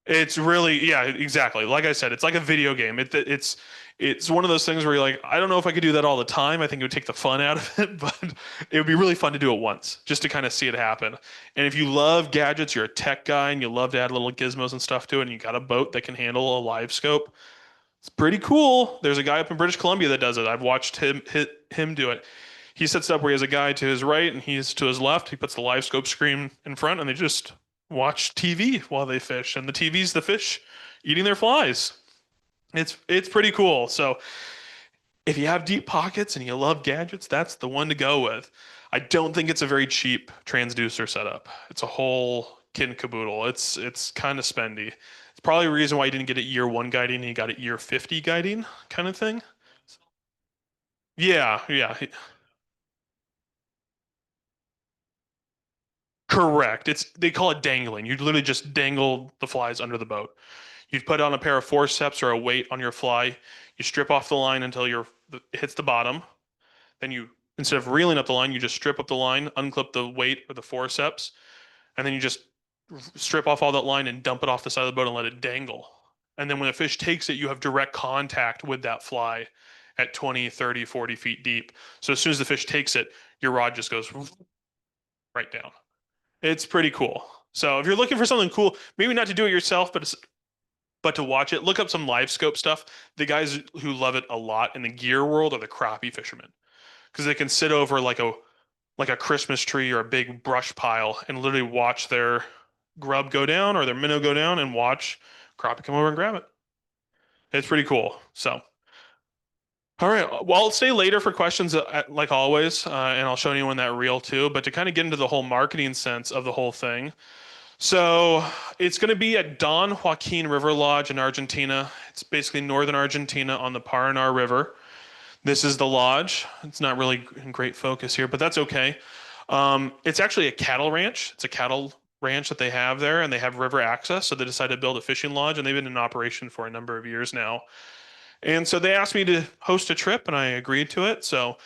It's really, yeah, exactly. Like I said, it's like a video game. It's one of those things where you're like, I don't know if I could do that all the time. I think it would take the fun out of it, but it would be really fun to do it once, just to kind of see it happen. And if you love gadgets, you're a tech guy, and you love to add little gizmos and stuff to it, and you got a boat that can handle a live scope, it's pretty cool. There's a guy up in British Columbia that does it. I've watched him do it. He sets it up where he has a guy to his right and he's to his left. He puts the live scope screen in front, and they just watch TV while they fish. And the TV's the fish eating their flies. It's pretty cool. So if you have deep pockets and you love gadgets, that's the one to go with. I don't think it's a very cheap transducer setup. It's a whole kit and caboodle. It's kind of spendy. It's probably a reason why you didn't get a year 1 guiding and you got a year 50 guiding kind of thing. Yeah. Correct. They call it dangling. You literally just dangle the flies under the boat. You'd put on a pair of forceps or a weight on your fly. You strip off the line until it hits the bottom. Then you, instead of reeling up the line, you just strip up the line, unclip the weight or the forceps, and then you just strip off all that line and dump it off the side of the boat and let it dangle. And then when the fish takes it, you have direct contact with that fly at 20, 30, 40 feet deep. So as soon as the fish takes it, your rod just goes right down. It's pretty cool. So if you're looking for something cool, maybe not to do it yourself, but to watch it, look up some live scope stuff. The guys who love it a lot in the gear world are the crappie fishermen, because they can sit over like a Christmas tree or a big brush pile and literally watch their grub go down or their minnow go down and watch crappie come over and grab it. It's pretty cool. So, all right. Well, I'll stay later for questions like always, and I'll show anyone that reel too. But to kind of get into the whole marketing sense of the whole thing. So it's going to be at Don Joaquin River Lodge in Argentina. It's basically northern Argentina on the Paraná River. This is the lodge. It's not really in great focus here, but that's okay. It's actually a cattle ranch. It's a cattle ranch that they have there, and they have river access. So they decided to build a fishing lodge, and they've been in operation for a number of years now. And so they asked me to host a trip, and I agreed to it. So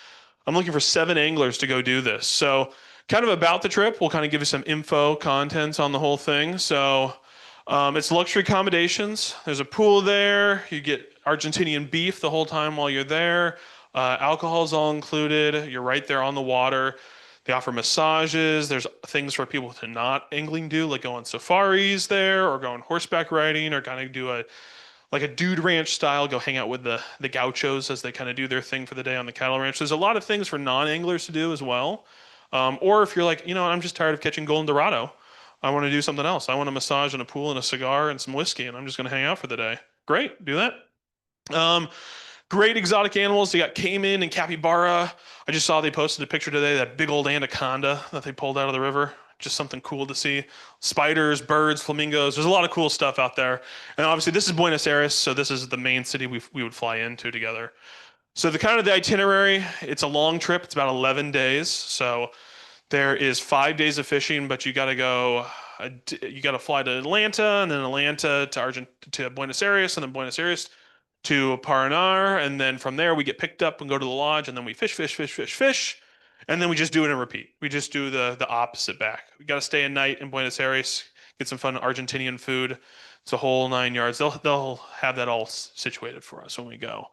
I'm looking for 7 anglers to go do this. So kind of about the trip, we'll kind of give you some info, content on the whole thing. So it's luxury accommodations. There's a pool there. You get Argentinian beef the whole time while you're there. Alcohol is all included. You're right there on the water. They offer massages. There's things for people to not angling do, like go on safaris there, or go on horseback riding, or kind of do a dude ranch style, go hang out with the gauchos as they kind of do their thing for the day on the cattle ranch. There's a lot of things for non-anglers to do as well. Or if you're like, I'm just tired of catching golden dorado, I want to do something else. I want a massage and a pool and a cigar and some whiskey, and I'm just going to hang out for the day. Great, do that. Great exotic animals. They got caiman and capybara. I just saw they posted a picture today, that big old anaconda that they pulled out of the river. Just something cool to see. Spiders, birds, flamingos. There's a lot of cool stuff out there. And obviously this is Buenos Aires, so this is the main city we would fly into together. So the itinerary, it's a long trip. It's about 11 days. So there is 5 days of fishing, but you got to fly to Atlanta, and then Atlanta to Buenos Aires, and then Buenos Aires to Paraná, and then from there we get picked up and go to the lodge, and then we fish, and then we just do it and repeat. We just do the opposite back. We got to stay a night in Buenos Aires, get some fun Argentinian food. It's a whole 9 yards. They'll have that all situated for us when we go.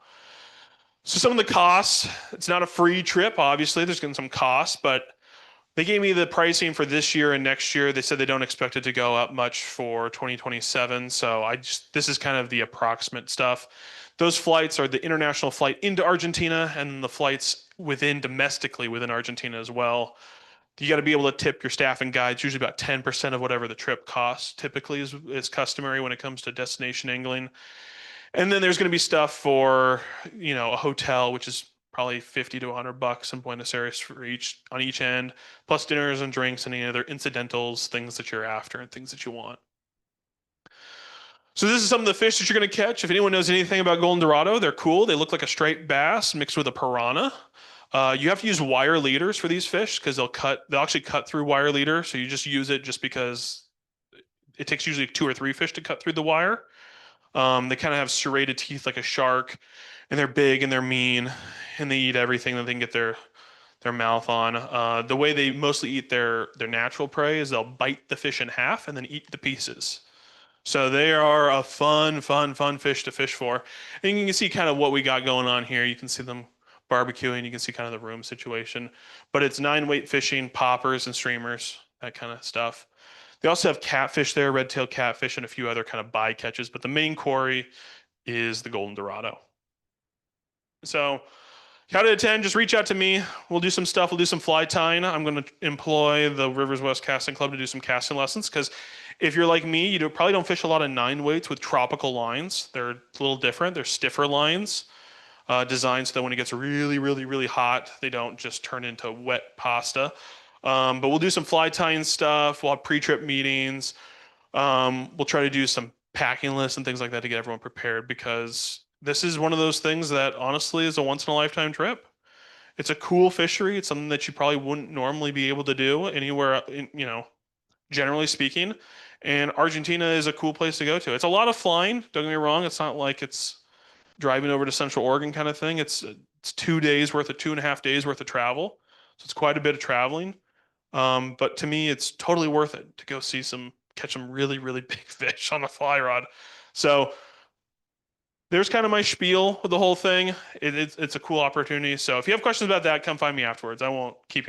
So some of the costs, it's not a free trip, obviously. There's going to be some costs, but they gave me the pricing for this year and next year. They said they don't expect it to go up much for 2027. So this is kind of the approximate stuff. Those flights are the international flight into Argentina and the flights domestically within Argentina as well. You got to be able to tip your staff and guides, usually about 10% of whatever the trip costs, typically is customary when it comes to destination angling. And then there's going to be stuff for, a hotel, which is probably $50 to $100 in Buenos Aires on each end, plus dinners and drinks and any other incidentals, things that you're after and things that you want. So this is some of the fish that you're going to catch. If anyone knows anything about golden dorado, they're cool. They look like a straight bass mixed with a piranha. You have to use wire leaders for these fish because they'll actually cut through wire leader. So you just use it just because it takes usually 2 or 3 fish to cut through the wire. They kind of have serrated teeth like a shark, and they're big and they're mean, and they eat everything that they can get their mouth on. The way they mostly eat their natural prey is they'll bite the fish in half and then eat the pieces. So they are a fun fish to fish for. And you can see kind of what we got going on here. You can see them barbecuing. You can see kind of the room situation. But it's 9-weight fishing, poppers and streamers, that kind of stuff. They also have catfish there, red-tailed catfish, and a few other kind of bycatches. But the main quarry is the golden dorado. So how to attend, just reach out to me. We'll do some stuff. We'll do some fly tying. I'm going to employ the Rivers West Casting Club to do some casting lessons because if you're like me, you probably don't fish a lot of 9-weights with tropical lines. They're a little different. They're stiffer lines designed so that when it gets really hot, they don't just turn into wet pasta. But we'll do some fly tying stuff. We'll have pre-trip meetings. We'll try to do some packing lists and things like that to get everyone prepared because this is one of those things that honestly is a once-in-a-lifetime trip. It's a cool fishery. It's something that you probably wouldn't normally be able to do anywhere, generally speaking. And Argentina is a cool place to go to. It's a lot of flying. Don't get me wrong. It's not like it's driving over to Central Oregon kind of thing. It's It's 2 days worth of 2.5 days worth of travel. So it's quite a bit of traveling. But to me, it's totally worth it to go catch some really, really big fish on a fly rod. So there's kind of my spiel with the whole thing. It's a cool opportunity. So if you have questions about that, come find me afterwards. I won't keep